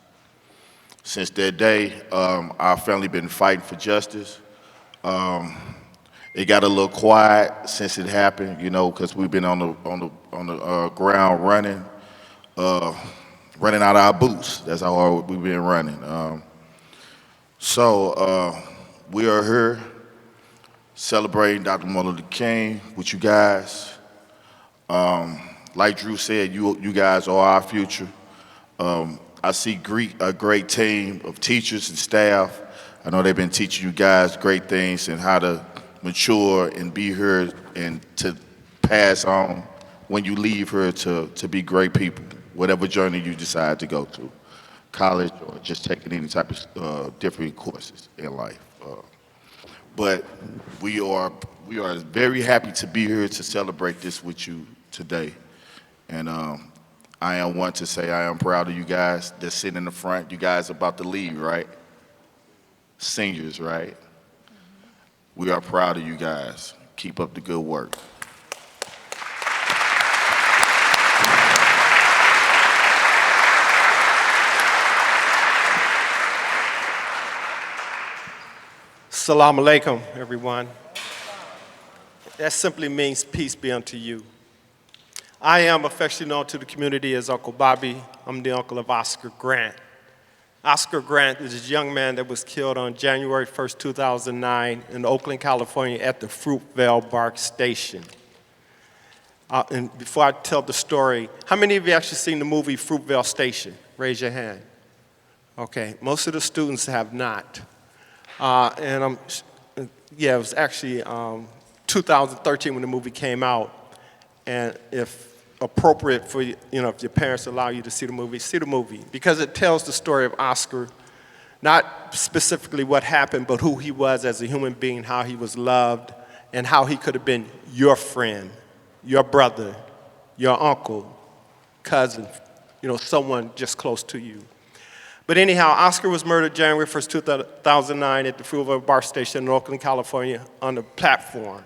Since that day, our family been fighting for justice. It got a little quiet since it happened, you know, because we've been on the ground running out of our boots. That's how hard we've been running. So we are here celebrating Dr. Martin Luther King with you guys. Like Drew said, you guys are our future. I see a great team of teachers and staff. I know they've been teaching you guys great things and how to mature and be here and to pass on when you leave here to be great people, whatever journey you decide to go through, college or just taking any type of different courses in life. But we are very happy to be here to celebrate this with you today. And I am one to say I am proud of you guys that sit in the front. You guys are about to leave, right? Seniors, right? We are proud of you guys. Keep up the good work. Salam alaikum, everyone. That simply means peace be unto you. I am affectionately known to the community as Uncle Bobby. I'm the uncle of Oscar Grant. Oscar Grant is a young man that was killed on January 1st, 2009 in Oakland, California at the Fruitvale BART station. And before I tell the story, how many of you actually seen the movie Fruitvale Station? Raise your hand. Okay, most of the students have not. It was actually 2013 when the movie came out. And if appropriate for you, if your parents allow you to see the movie because it tells the story of Oscar, not specifically what happened, but who he was as a human being, how he was loved, and how he could have been your friend, your brother, your uncle, cousin, someone just close to you. But anyhow, Oscar was murdered January 1st, 2009 at the Fruitvale BART station in Oakland, California on the platform.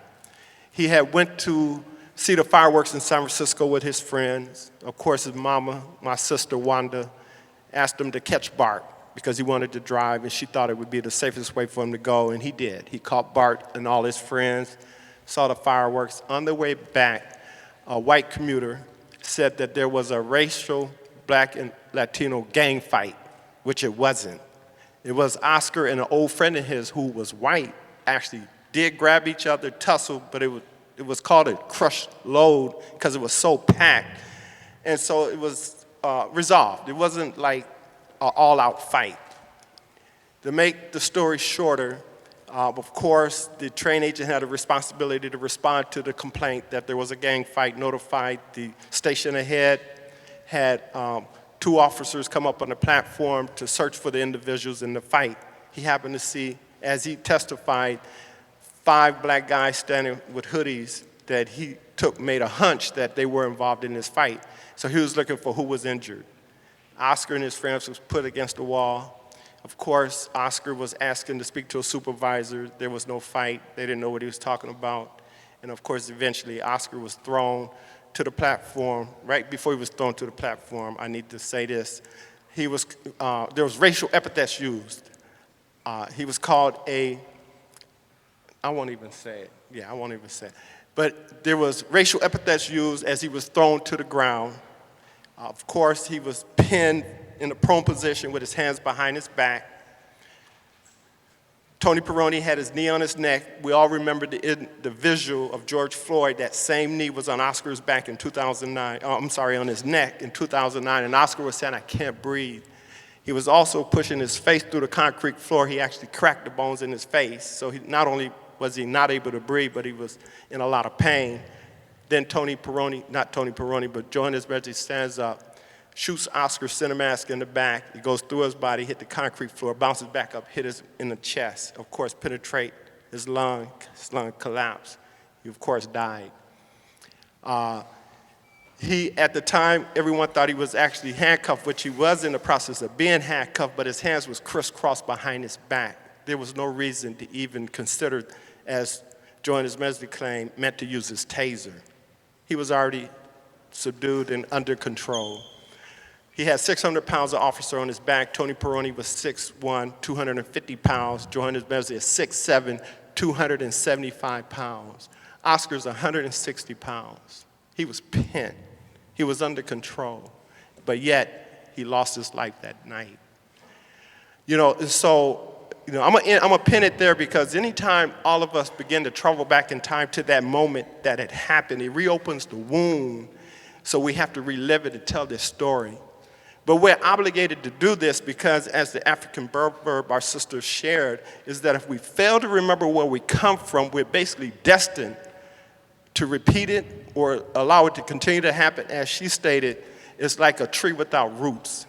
He had went to see the fireworks in San Francisco with his friends. Of course, his mama, my sister Wanda, asked him to catch BART because he wanted to drive and she thought it would be the safest way for him to go, and he did. He caught BART and all his friends, saw the fireworks. On the way back, a white commuter said that there was a racial black and Latino gang fight, which it wasn't. It was Oscar and an old friend of his who was white actually did grab each other, tussle, but it was called a crushed load because it was so packed. And so it was resolved. It wasn't like an all-out fight. To make the story shorter, of course, the train agent had a responsibility to respond to the complaint that there was a gang fight, notified the station ahead, had 2 officers come up on the platform to search for the individuals in the fight. He happened to see, as he testified, 5 black guys standing with hoodies that he made a hunch that they were involved in this fight. So he was looking for who was injured. Oscar and his friends was put against the wall. Of course, Oscar was asking to speak to a supervisor. There was no fight. They didn't know what he was talking about. And of course, eventually, Oscar was thrown to the platform. Right before he was thrown to the platform, I need to say this. There was racial epithets used. He was called I won't even say it. Yeah, I won't even say it. But there was racial epithets used as he was thrown to the ground. Of course, he was pinned in a prone position with his hands behind his back. Tony Peroni had his knee on his neck. We all remember the visual of George Floyd. That same knee was on Oscar's back in 2009. On his neck in 2009. And Oscar was saying, "I can't breathe." He was also pushing his face through the concrete floor. He actually cracked the bones in his face. So not only was he not able to breathe, but he was in a lot of pain. Then Johannes Reggie stands up, shoots Oscar Cinemask in the back. It goes through his body, hit the concrete floor, bounces back up, hit us in the chest. Of course, penetrate his lung collapsed. He, of course, died. At the time, everyone thought he was actually handcuffed, which he was in the process of being handcuffed, but his hands was crisscrossed behind his back. There was no reason to even consider, as Joyner Mesby claimed, meant to use his taser. He was already subdued and under control. He had 600 pounds of officer on his back. Tony Peroni was 6'1", 250 pounds. Joyner Mesby is 6'7", 275 pounds. Oscar's 160 pounds. He was pent. He was under control, but yet he lost his life that night. And so, I'm gonna pin it there because anytime all of us begin to travel back in time to that moment that had happened, it reopens the wound, so we have to relive it and tell this story. But we're obligated to do this because, as the African proverb our sisters shared, is that if we fail to remember where we come from, we're basically destined to repeat it or allow it to continue to happen. As she stated, it's like a tree without roots,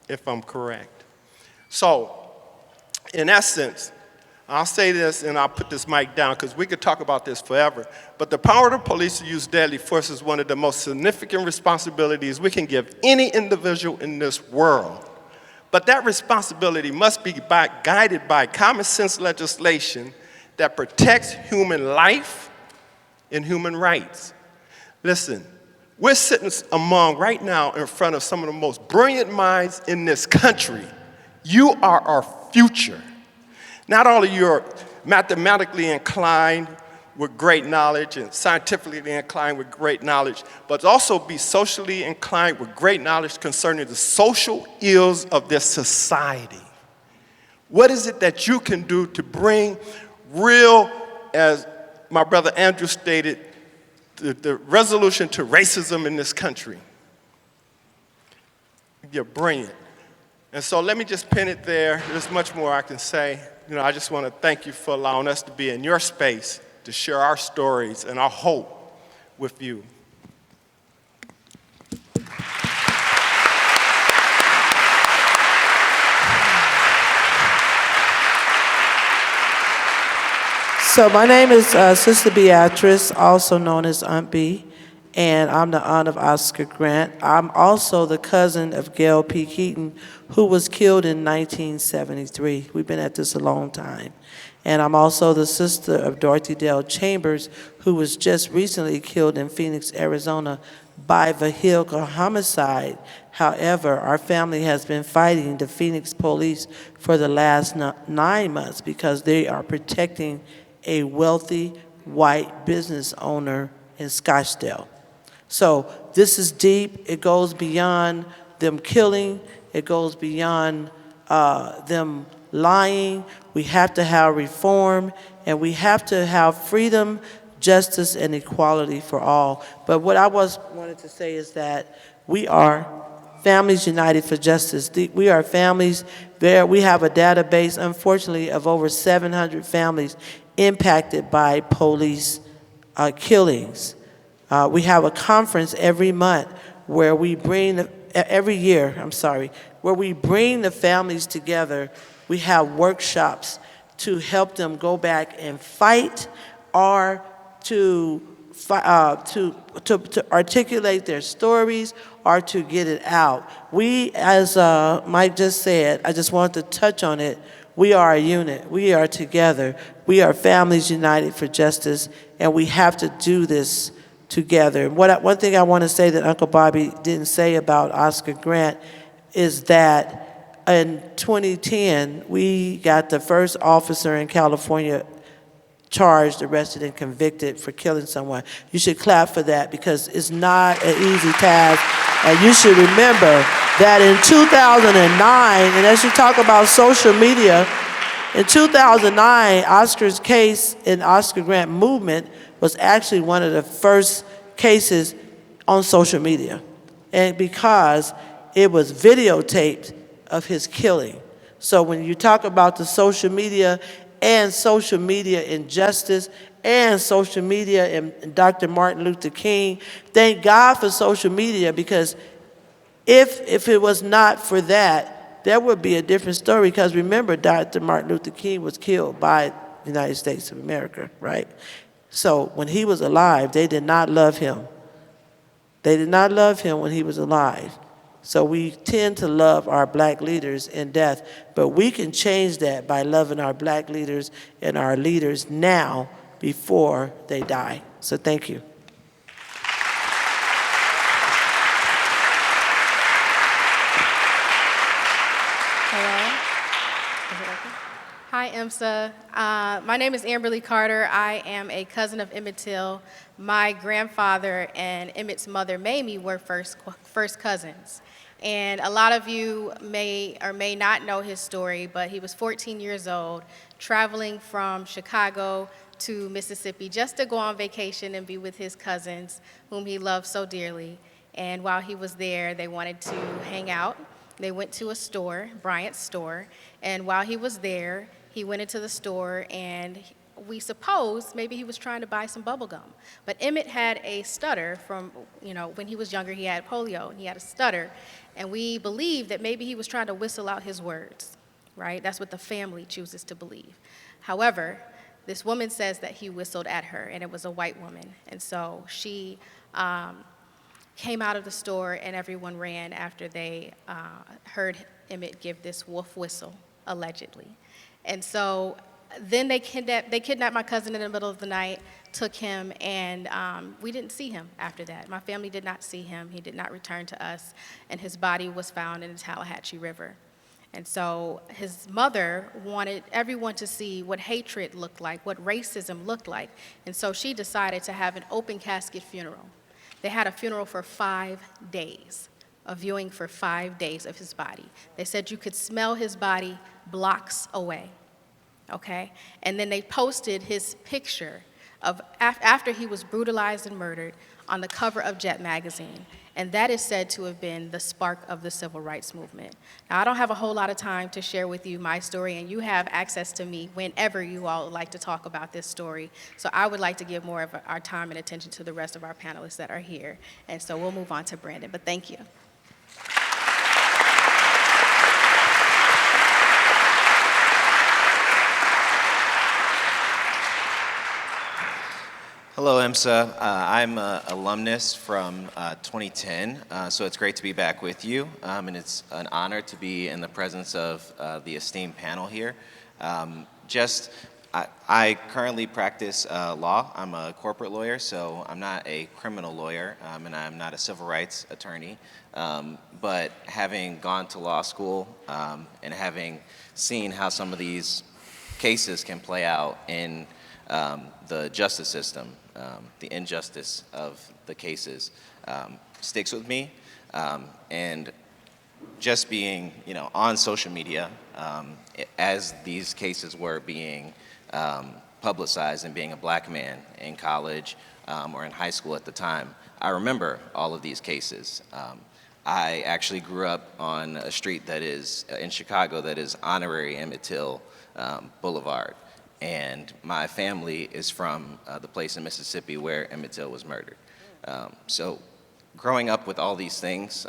if I'm correct. So, in essence, I'll say this and I'll put this mic down because we could talk about this forever, but the power of the police to use deadly force is one of the most significant responsibilities we can give any individual in this world. But that responsibility must be guided by common sense legislation that protects human life and human rights. Listen, we're sitting right now in front of some of the most brilliant minds in this country. You are our future. Not all of you are mathematically inclined with great knowledge and scientifically inclined with great knowledge, but also be socially inclined with great knowledge concerning the social ills of this society. What is it that you can do to bring real, as my brother Andrew stated, the resolution to racism in this country? You're brilliant. And so let me just pin it there. There's much more I can say. I just want to thank you for allowing us to be in your space to share our stories and our hope with you. So my name is Sister Beatrice, also known as Aunt B, and I'm the aunt of Oscar Grant. I'm also the cousin of Gail P. Keaton, who was killed in 1973. We've been at this a long time. And I'm also the sister of Dorothy Dale Chambers, who was just recently killed in Phoenix, Arizona by vehicular homicide. However, our family has been fighting the Phoenix police for the last 9 months because they are protecting a wealthy white business owner in Scottsdale. So this is deep. It goes beyond them killing. It goes beyond them lying. We have to have reform, and we have to have freedom, justice, and equality for all. But what I wanted to say is that we are Families United for Justice. We are families there. We have a database, unfortunately, of over 700 families impacted by police killings. We have a conference every month where we bring, where we bring the families together. We have workshops to help them go back and fight or to articulate their stories or to get it out. We, as Mike just said, I just wanted to touch on it, we are a unit. We are together. We are Families United for Justice, and we have to do this together. One thing I want to say that Uncle Bobby didn't say about Oscar Grant is that in 2010, we got the first officer in California charged, arrested, and convicted for killing someone. You should clap for that because it's not an easy task. And you should remember that in 2009, and as you talk about social media, in 2009, Oscar's case in Oscar Grant movement was actually one of the first cases on social media. And because it was videotaped of his killing. So when you talk about the social media injustice and social media and Dr. Martin Luther King, thank God for social media because If it was not for that, there would be a different story, because remember, Dr. Martin Luther King was killed by the United States of America, right? So when he was alive, they did not love him. They did not love him when he was alive. So we tend to love our black leaders in death, but we can change that by loving our black leaders and our leaders now before they die. So thank you. Hi, IMSA. My name is Amberly Carter. I am a cousin of Emmett Till. My grandfather and Emmett's mother, Mamie, were first cousins. And a lot of you may or may not know his story, but he was 14 years old, traveling from Chicago to Mississippi just to go on vacation and be with his cousins, whom he loved so dearly. And while he was there, they wanted to hang out. They went to a store, Bryant's store, and while he was there, he went into the store, and we suppose maybe he was trying to buy some bubble gum. But Emmett had a stutter from, when he was younger, he had polio, and he had a stutter, and we believe that maybe he was trying to whistle out his words, right? That's what the family chooses to believe. However, this woman says that he whistled at her, and it was a white woman, and so she came out of the store, and everyone ran after they heard Emmett give this wolf whistle, allegedly. And so then they kidnapped my cousin in the middle of the night, took him, and we didn't see him after that. My family did not see him. He did not return to us, and his body was found in the Tallahatchie River. And so his mother wanted everyone to see what hatred looked like, what racism looked like, and so she decided to have an open casket funeral. They had a funeral for 5 days, a viewing for 5 days of his body. They said you could smell his body blocks away, okay? And then they posted his picture of after he was brutalized and murdered on the cover of Jet magazine. And that is said to have been the spark of the civil rights movement. Now, I don't have a whole lot of time to share with you my story, and you have access to me whenever you all would like to talk about this story. So I would like to give more of our time and attention to the rest of our panelists that are here. And so we'll move on to Brandon, but thank you. Hello, IMSA. I'm an alumnus from 2010, so it's great to be back with you, and it's an honor to be in the presence of the esteemed panel here. I currently practice law. I'm a corporate lawyer, so I'm not a criminal lawyer, and I'm not a civil rights attorney, but having gone to law school and having seen how some of these cases can play out in the justice system, the injustice of the cases sticks with me, and just being, on social media as these cases were being publicized, and being a black man in college or in high school at the time, I remember all of these cases. I actually grew up on a street that is in Chicago that is honorary Emmett Till Boulevard. And my family is from the place in Mississippi where Emmett Till was murdered. So growing up with all these things,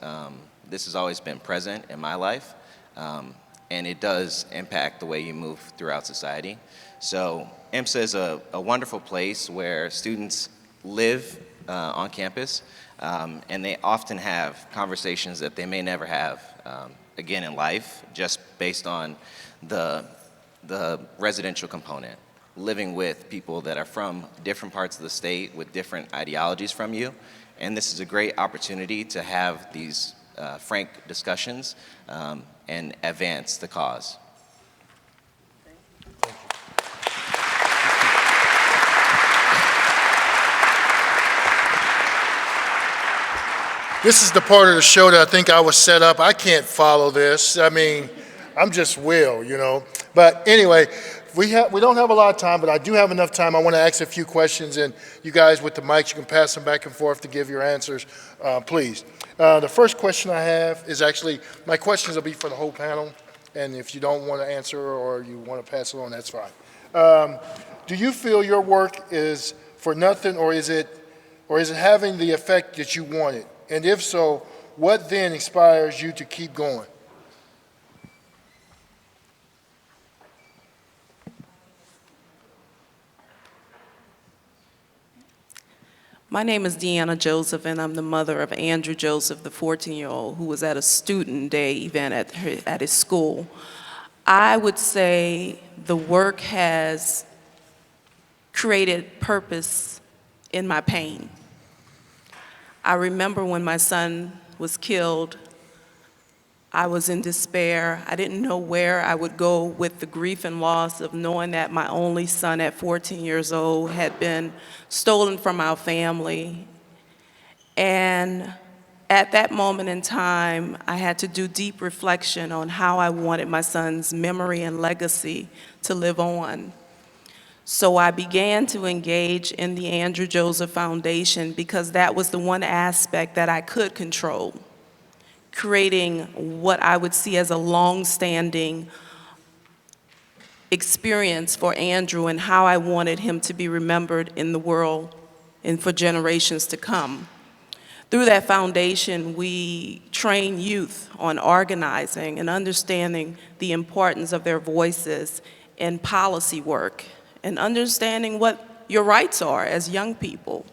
this has always been present in my life, and it does impact the way you move throughout society. So IMSA is a wonderful place where students live on campus, and they often have conversations that they may never have again in life, just based on the residential component, living with people that are from different parts of the state with different ideologies from you. And this is a great opportunity to have these frank discussions and advance the cause. This is the part of the show that I think I was set up. I can't follow this. I mean, I'm just Will, But anyway, we don't have a lot of time, but I do have enough time. I want to ask a few questions, and you guys with the mics, you can pass them back and forth to give your answers, please. The first question I have is actually, my questions will be for the whole panel, and if you don't want to answer or you want to pass it on, that's fine. Do you feel your work is for nothing, or is it having the effect that you wanted? And if so, what then inspires you to keep going? My name is Deanna Joseph, and I'm the mother of Andrew Joseph, the 14-year-old who was at a student day event at his school. I would say the work has created purpose in my pain. I remember when my son was killed, I was in despair. I didn't know where I would go with the grief and loss of knowing that my only son at 14 years old had been stolen from our family. And at that moment in time, I had to do deep reflection on how I wanted my son's memory and legacy to live on. So I began to engage in the Andrew Joseph Foundation because that was the one aspect that I could control, creating what I would see as a long-standing experience for Andrew and how I wanted him to be remembered in the world and for generations to come. Through that foundation, we train youth on organizing and understanding the importance of their voices in policy work and understanding what your rights are as young people.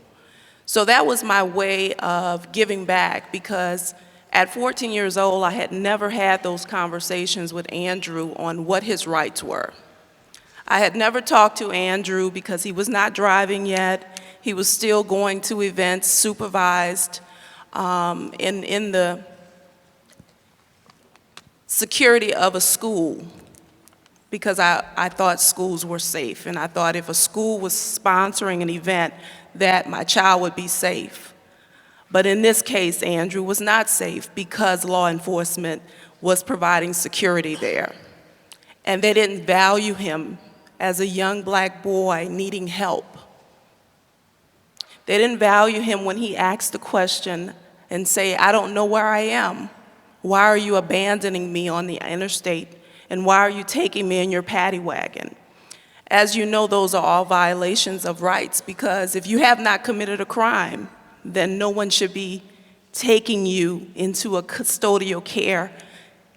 So that was my way of giving back, because at 14 years old, I had never had those conversations with Andrew on what his rights were. I had never talked to Andrew because he was not driving yet. He was still going to events supervised in the security of a school, because I thought schools were safe, and I thought if a school was sponsoring an event that my child would be safe. But in this case, Andrew was not safe because law enforcement was providing security there. And they didn't value him as a young black boy needing help. They didn't value him when he asked the question and say, "I don't know where I am. Why are you abandoning me on the interstate? And why are you taking me in your paddy wagon?" As you know, those are all violations of rights, because if you have not committed a crime, then no one should be taking you into a custodial care,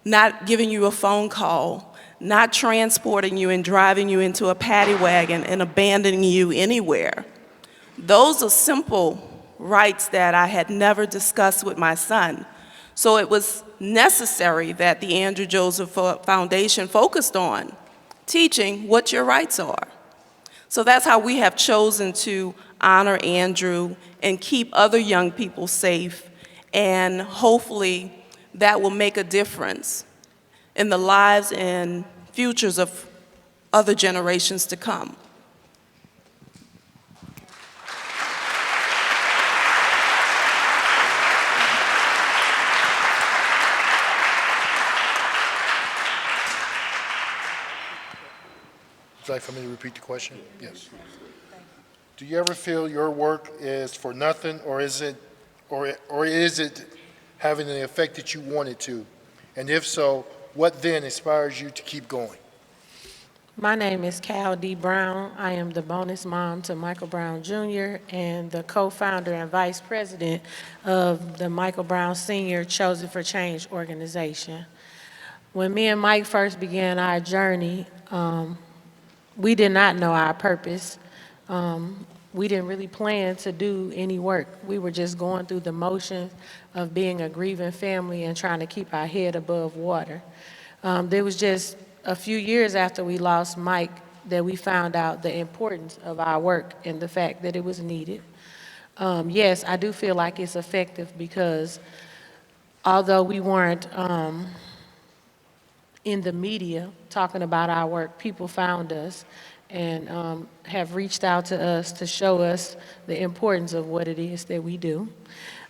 not giving you a phone call, not transporting you and driving you into a paddy wagon and abandoning you anywhere. Those are simple rights that I had never discussed with my son. So it was necessary that the Andrew Joseph Foundation focused on teaching what your rights are. So that's how we have chosen to honor Andrew and keep other young people safe, and hopefully that will make a difference in the lives and futures of other generations to come. Would you like for me to repeat the question? Yes. Do you ever feel your work is for nothing, or is it having the effect that you want it to? And if so, what then inspires you to keep going? My name is Cal D. Brown. I am the bonus mom to Michael Brown Jr. and the co-founder and vice president of the Michael Brown Sr. Chosen for Change organization. When me and Mike first began our journey, we did not know our purpose. We didn't really plan to do any work. We were just going through the motions of being a grieving family and trying to keep our head above water. There was just a few years after we lost Mike that we found out the importance of our work and the fact that it was needed. Yes, I do feel like it's effective, because although we weren't in the media talking about our work, people found us and have reached out to us to show us the importance of what it is that we do.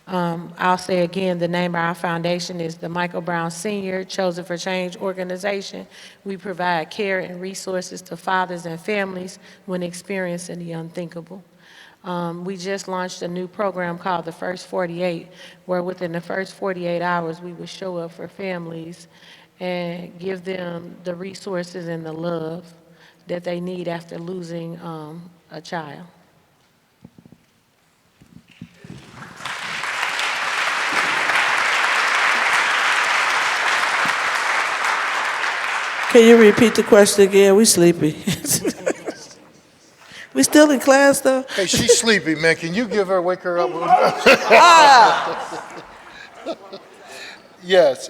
I'll say again, the name of our foundation is the Michael Brown Sr. Chosen for Change organization. We provide care and resources to fathers and families when experiencing the unthinkable. We just launched a new program called the First 48, where within the first 48 hours, we would show up for families and give them the resources and the love that they need after losing a child. Would you like for me to repeat the question? Yes. Do you ever feel your work is for nothing, or is it having the effect that you want it to? And if so, what then inspires you to keep going? My name is Cal D. Brown. I am the bonus mom to Michael Brown Jr. and the co-founder and vice president of the Michael Brown Sr. Chosen for Change organization. When me and Mike first began our journey, Can you repeat the question again? We sleepy. We still in class though? Hey, she's sleepy, man. Can you wake her up? Yes.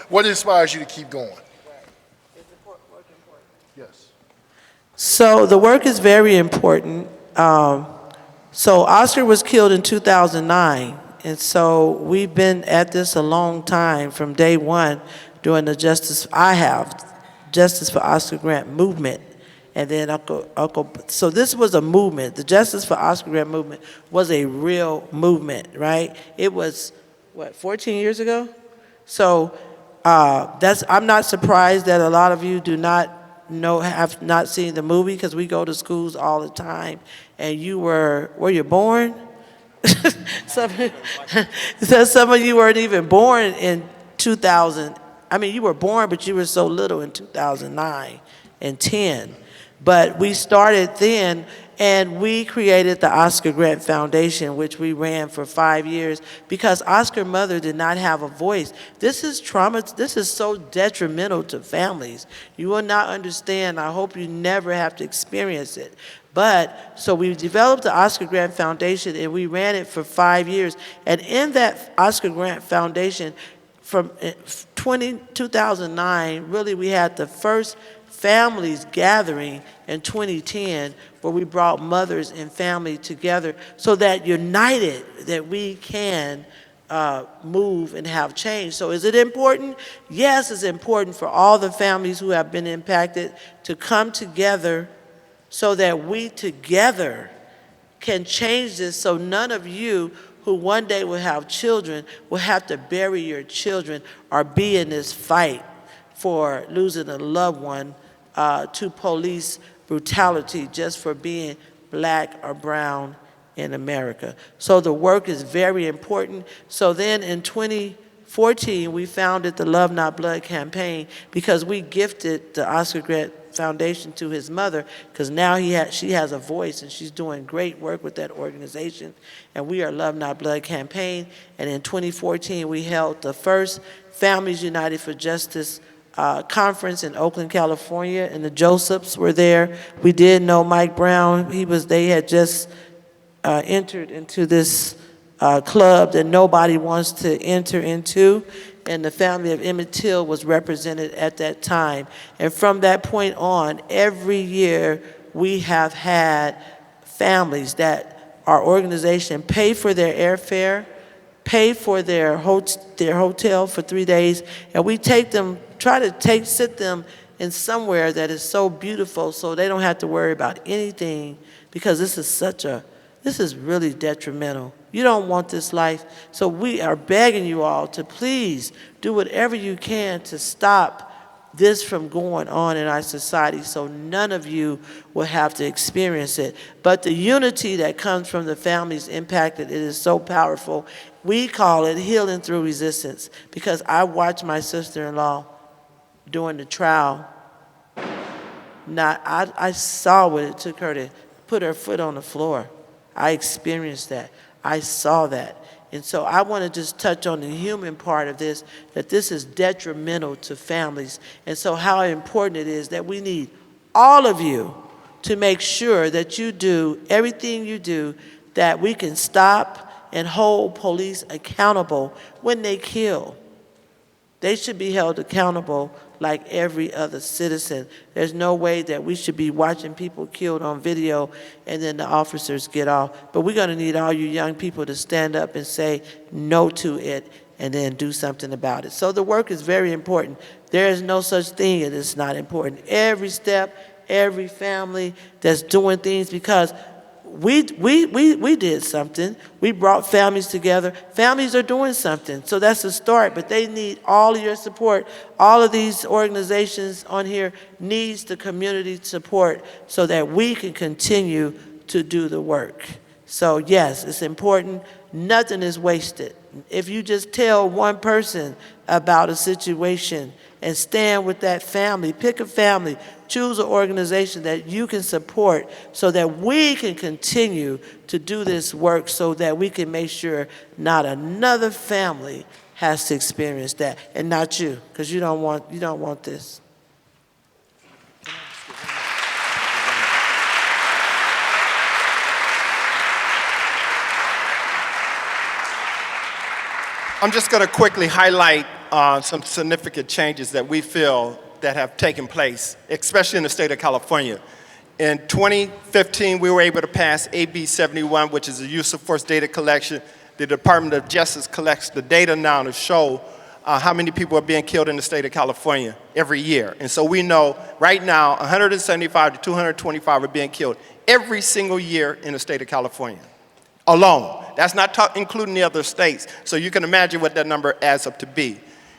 What inspires you to keep going? Yes. So the work is very important. So Oscar was killed in 2009, and so we've been at this a long time from day one doing the Justice for Oscar Grant movement. And then so this was a movement. The Justice for Oscar Grant movement was a real movement, right? It was, 14 years ago? So I'm not surprised that a lot of you have not seen the movie, because we go to schools all the time. And were you born? Some of you weren't even born in 2000. I mean, you were born, but you were so little in 2009 and 10. But we started then, and we created the Oscar Grant Foundation, which we ran for 5 years, because Oscar's mother did not have a voice. This is trauma. This is so detrimental to families. You will not understand. I hope you never have to experience it. But, so we developed the Oscar Grant Foundation, and we ran it for 5 years. And in that Oscar Grant Foundation, from 2009, really we had the first families gathering in 2010, where we brought mothers and family together so that united, that we can move and have change. So is it important? Yes, it's important for all the families who have been impacted to come together so that we together can change this, so none of you who one day will have children will have to bury your children or be in this fight for losing a loved one to police brutality just for being black or brown in America. So the work is very important. So then in 2014, we founded the Love Not Blood campaign, because we gifted the Oscar Grant Foundation to his mother, because now she has a voice, and she's doing great work with that organization. And we are Love Not Blood campaign. And in 2014, we held the first Families United for Justice conference in Oakland, California, and the Josephs were there. We did know Mike Brown. They had just entered into this club that nobody wants to enter into, and the family of Emmett Till was represented at that time. And from that point on, every year we have had families that our organization pay for their airfare, pay for their hotel for 3 days, and we take them, sit them in somewhere that is so beautiful so they don't have to worry about anything, because this is really detrimental. You don't want this life. So we are begging you all to please do whatever you can to stop this from going on in our society, so none of you will have to experience it. But the unity that comes from the families impacted, it is so powerful. We call it healing through resistance, because I watched my sister-in-law during the trial. I saw what it took her to put her foot on the floor. I experienced that. I saw that. And so I want to just touch on the human part of this, that this is detrimental to families. And so how important it is that we need all of you to make sure that you do everything you do, that we can stop and hold police accountable when they kill. They should be held accountable like every other citizen. There's no way that we should be watching people killed on video and then the officers get off. But we're going to need all you young people to stand up and say no to it and then do something about it. So the work is very important. There is no such thing as it's not important. Every step, every family that's doing things, because we did something. We brought families together. Families are doing something. So that's a start, but they need all of your support. All of these organizations on here needs the community support so that we can continue to do the work. So yes, it's important. Nothing is wasted. If you just tell one person about a situation and stand with that family, pick a family, choose an organization that you can support so that we can continue to do this work, so that we can make sure not another family has to experience that, and not you, because you don't want this. I'm just going to quickly highlight some significant changes that we feel that have taken place, especially in the state of California. In 2015, we were able to pass AB 71, which is the use of force data collection. The Department of Justice collects the data now to show how many people are being killed in the state of California every year. And so we know right now 175 to 225 are being killed every single year in the state of California alone. That's not including the other states. So you can imagine what that number adds up to be.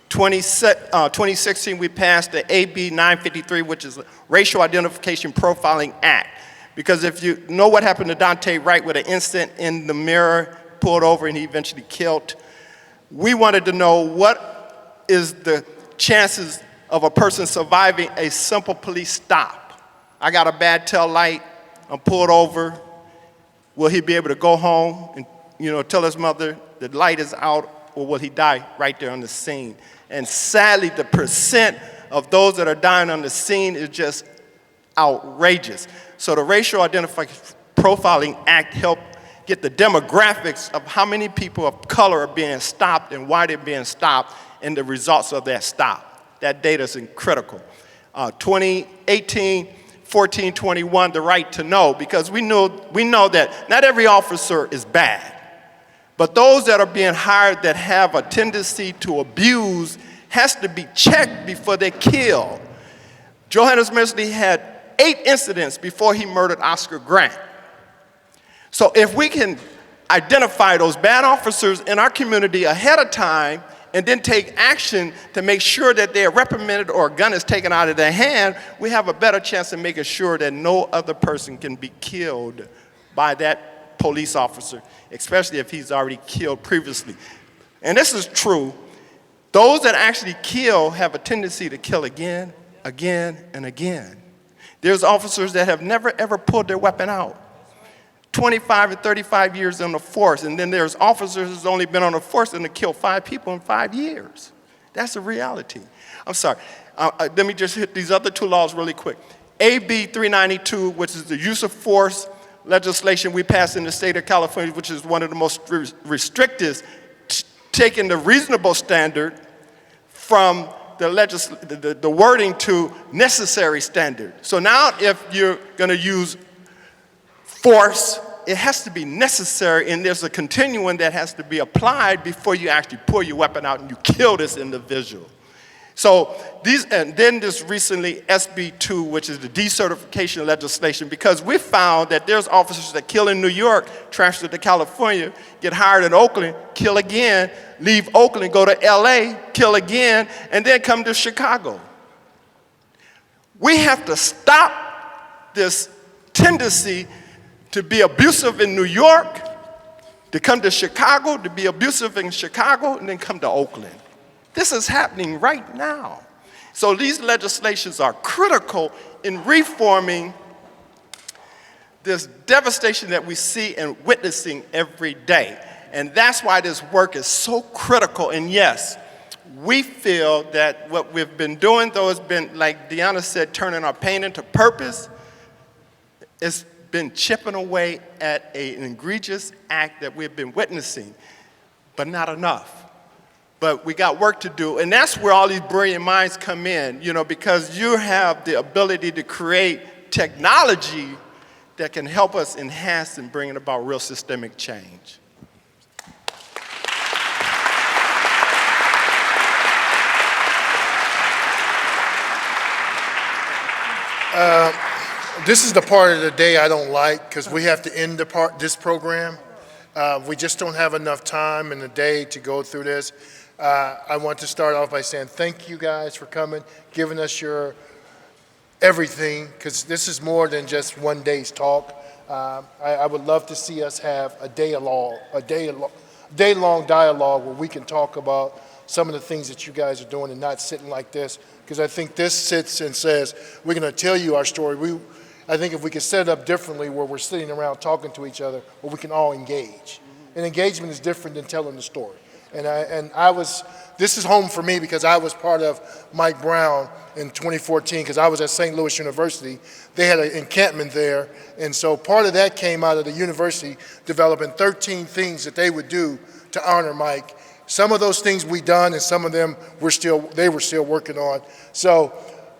2016, we passed the AB 953, which is the Racial Identification Profiling Act. Because if you know what happened to Dante Wright with an incident in the mirror, pulled over and he eventually killed, we wanted to know what is the chances of a person surviving a simple police stop. I got a bad tail light, I'm pulled over. Will he be able to go home and tell his mother the light is out, or will he die right there on the scene? And sadly, the percent of those that are dying on the scene is just outrageous. So the Racial Identification Profiling Act helped get the demographics of how many people of color are being stopped and why they're being stopped and the results of that stop. That data is critical. 2018, 1421, the right to know, because we know that not every officer is bad. But those that are being hired that have a tendency to abuse has to be checked before they kill. Johannes Mersley had 8 incidents before he murdered Oscar Grant. So if we can identify those bad officers in our community ahead of time and then take action to make sure that they are reprimanded or a gun is taken out of their hand, we have a better chance of making sure that no other person can be killed by that police officer, especially if he's already killed previously. And this is true. Those that actually kill have a tendency to kill again, again, and again. There's officers that have never, ever pulled their weapon out. 25 and 35 years on the force, and then there's officers who's only been on the force and have killed 5 people in 5 years. That's a reality. I'm sorry. Let me just hit these other 2 laws really quick. AB 392, which is the use of force legislation we passed in the state of California, which is one of the most restrictive, taking the reasonable standard from the wording to necessary standard. So now if you're going to use force, it has to be necessary, and there's a continuum that has to be applied before you actually pull your weapon out and you kill this individual. So and then this recently SB 2, which is the decertification legislation, because we found that there's officers that kill in New York, transfer to California, get hired in Oakland, kill again, leave Oakland, go to LA, kill again, and then come to Chicago. We have to stop this tendency to be abusive in New York, to come to Chicago, to be abusive in Chicago, and then come to Oakland. This is happening right now. So these legislations are critical in reforming this devastation that we see and witnessing every day. And that's why this work is so critical. And yes, we feel that what we've been doing, though, has been, like Deanna said, turning our pain into purpose. It's been chipping away at an egregious act that we've been witnessing, but not enough. But we got work to do, and that's where all these brilliant minds come in, because you have the ability to create technology that can help us enhance and bring about real systemic change. This is the part of the day I don't like, because we have to end this program. We just don't have enough time in the day to go through this. I want to start off by saying thank you guys for coming, giving us your everything, because this is more than just one day's talk. I would love to see us have a day-long dialogue where we can talk about some of the things that you guys are doing and not sitting like this, because I think this sits and says, we're going to tell you our story. I think if we could set it up differently where we're sitting around talking to each other, where we can all engage. And engagement is different than telling the story. This is home for me because I was part of Mike Brown in 2014 because I was at St. Louis University. They had an encampment there, and so part of that came out of the university developing 13 things that they would do to honor Mike Some of those things we done, and some of them they were still working on. So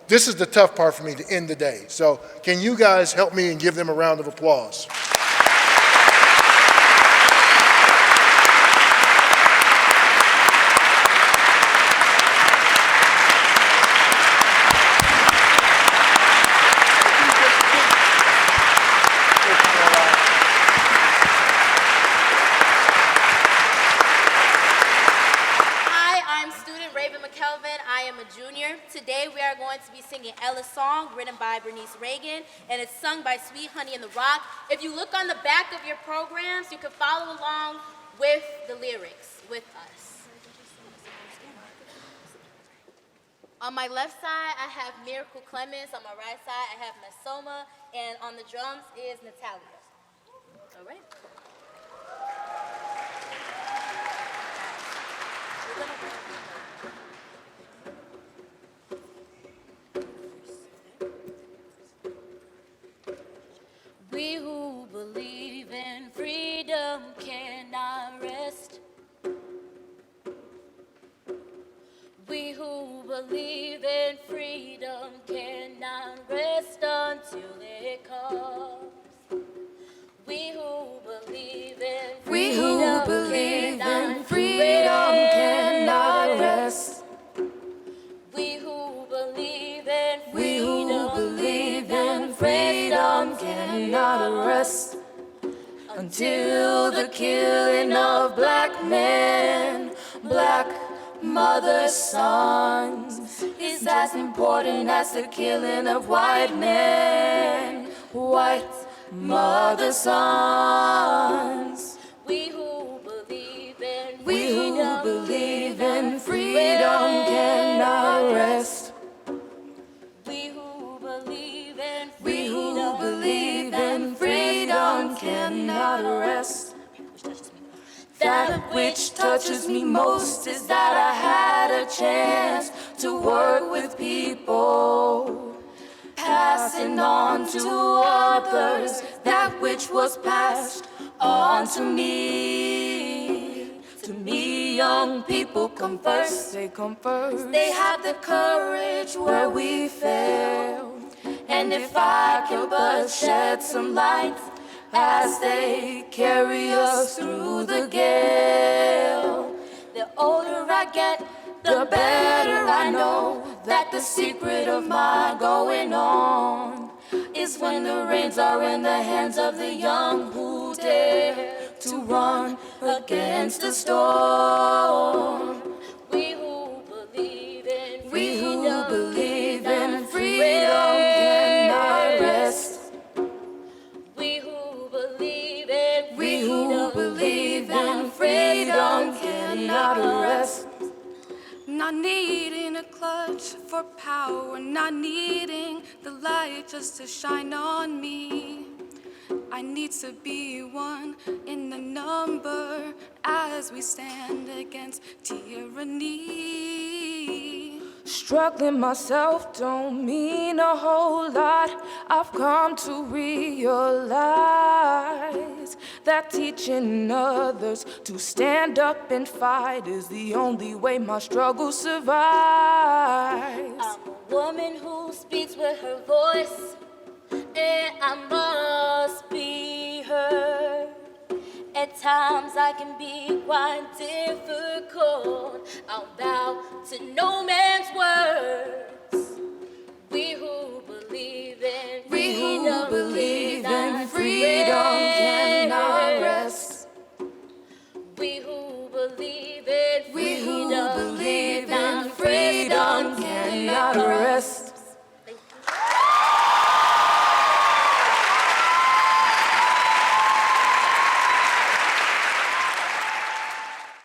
this is the tough part for me to end the day. So can you guys help me and give them a round of applause? Today we are going to be singing Ella's song, written by Bernice Reagan, and it's sung by Sweet Honey in the Rock. If you look on the back of your programs, you can follow along with the lyrics with us. On my left side, I have Miracle Clemens. On my right side, I have Masoma, and on the drums is Natalia. All right. We who believe in freedom cannot rest. We who believe in freedom cannot rest until it comes. We who believe in freedom cannot rest. We who believe in freedom cannot rest until the killing of black men, black mothers' sons is as important as the killing of white men, white mothers' sons. We who believe in freedom cannot rest. We who believe in freedom cannot rest. That which touches me most is that I had a chance to work with people, passing on to others that which was passed on to me. To me, young people come first, they come first. They have the courage where we fail. And if I can but shed some light as they carry us through the gale. The older I get, the better I know that the secret of my going on is when the reins are in the hands of the young who dare to run against the storm. We who believe in freedom cannot rest. We who believe in freedom cannot rest. Not needing a clutch for power, not needing the light just to shine on me. I need to be one in the number as we stand against tyranny. Struggling myself don't mean a whole lot. I've come to realize that teaching others to stand up and fight is the only way my struggle survives. I'm a woman who speaks with her voice, and I must be heard. At times I can be quite difficult. I'll bow to no man's word.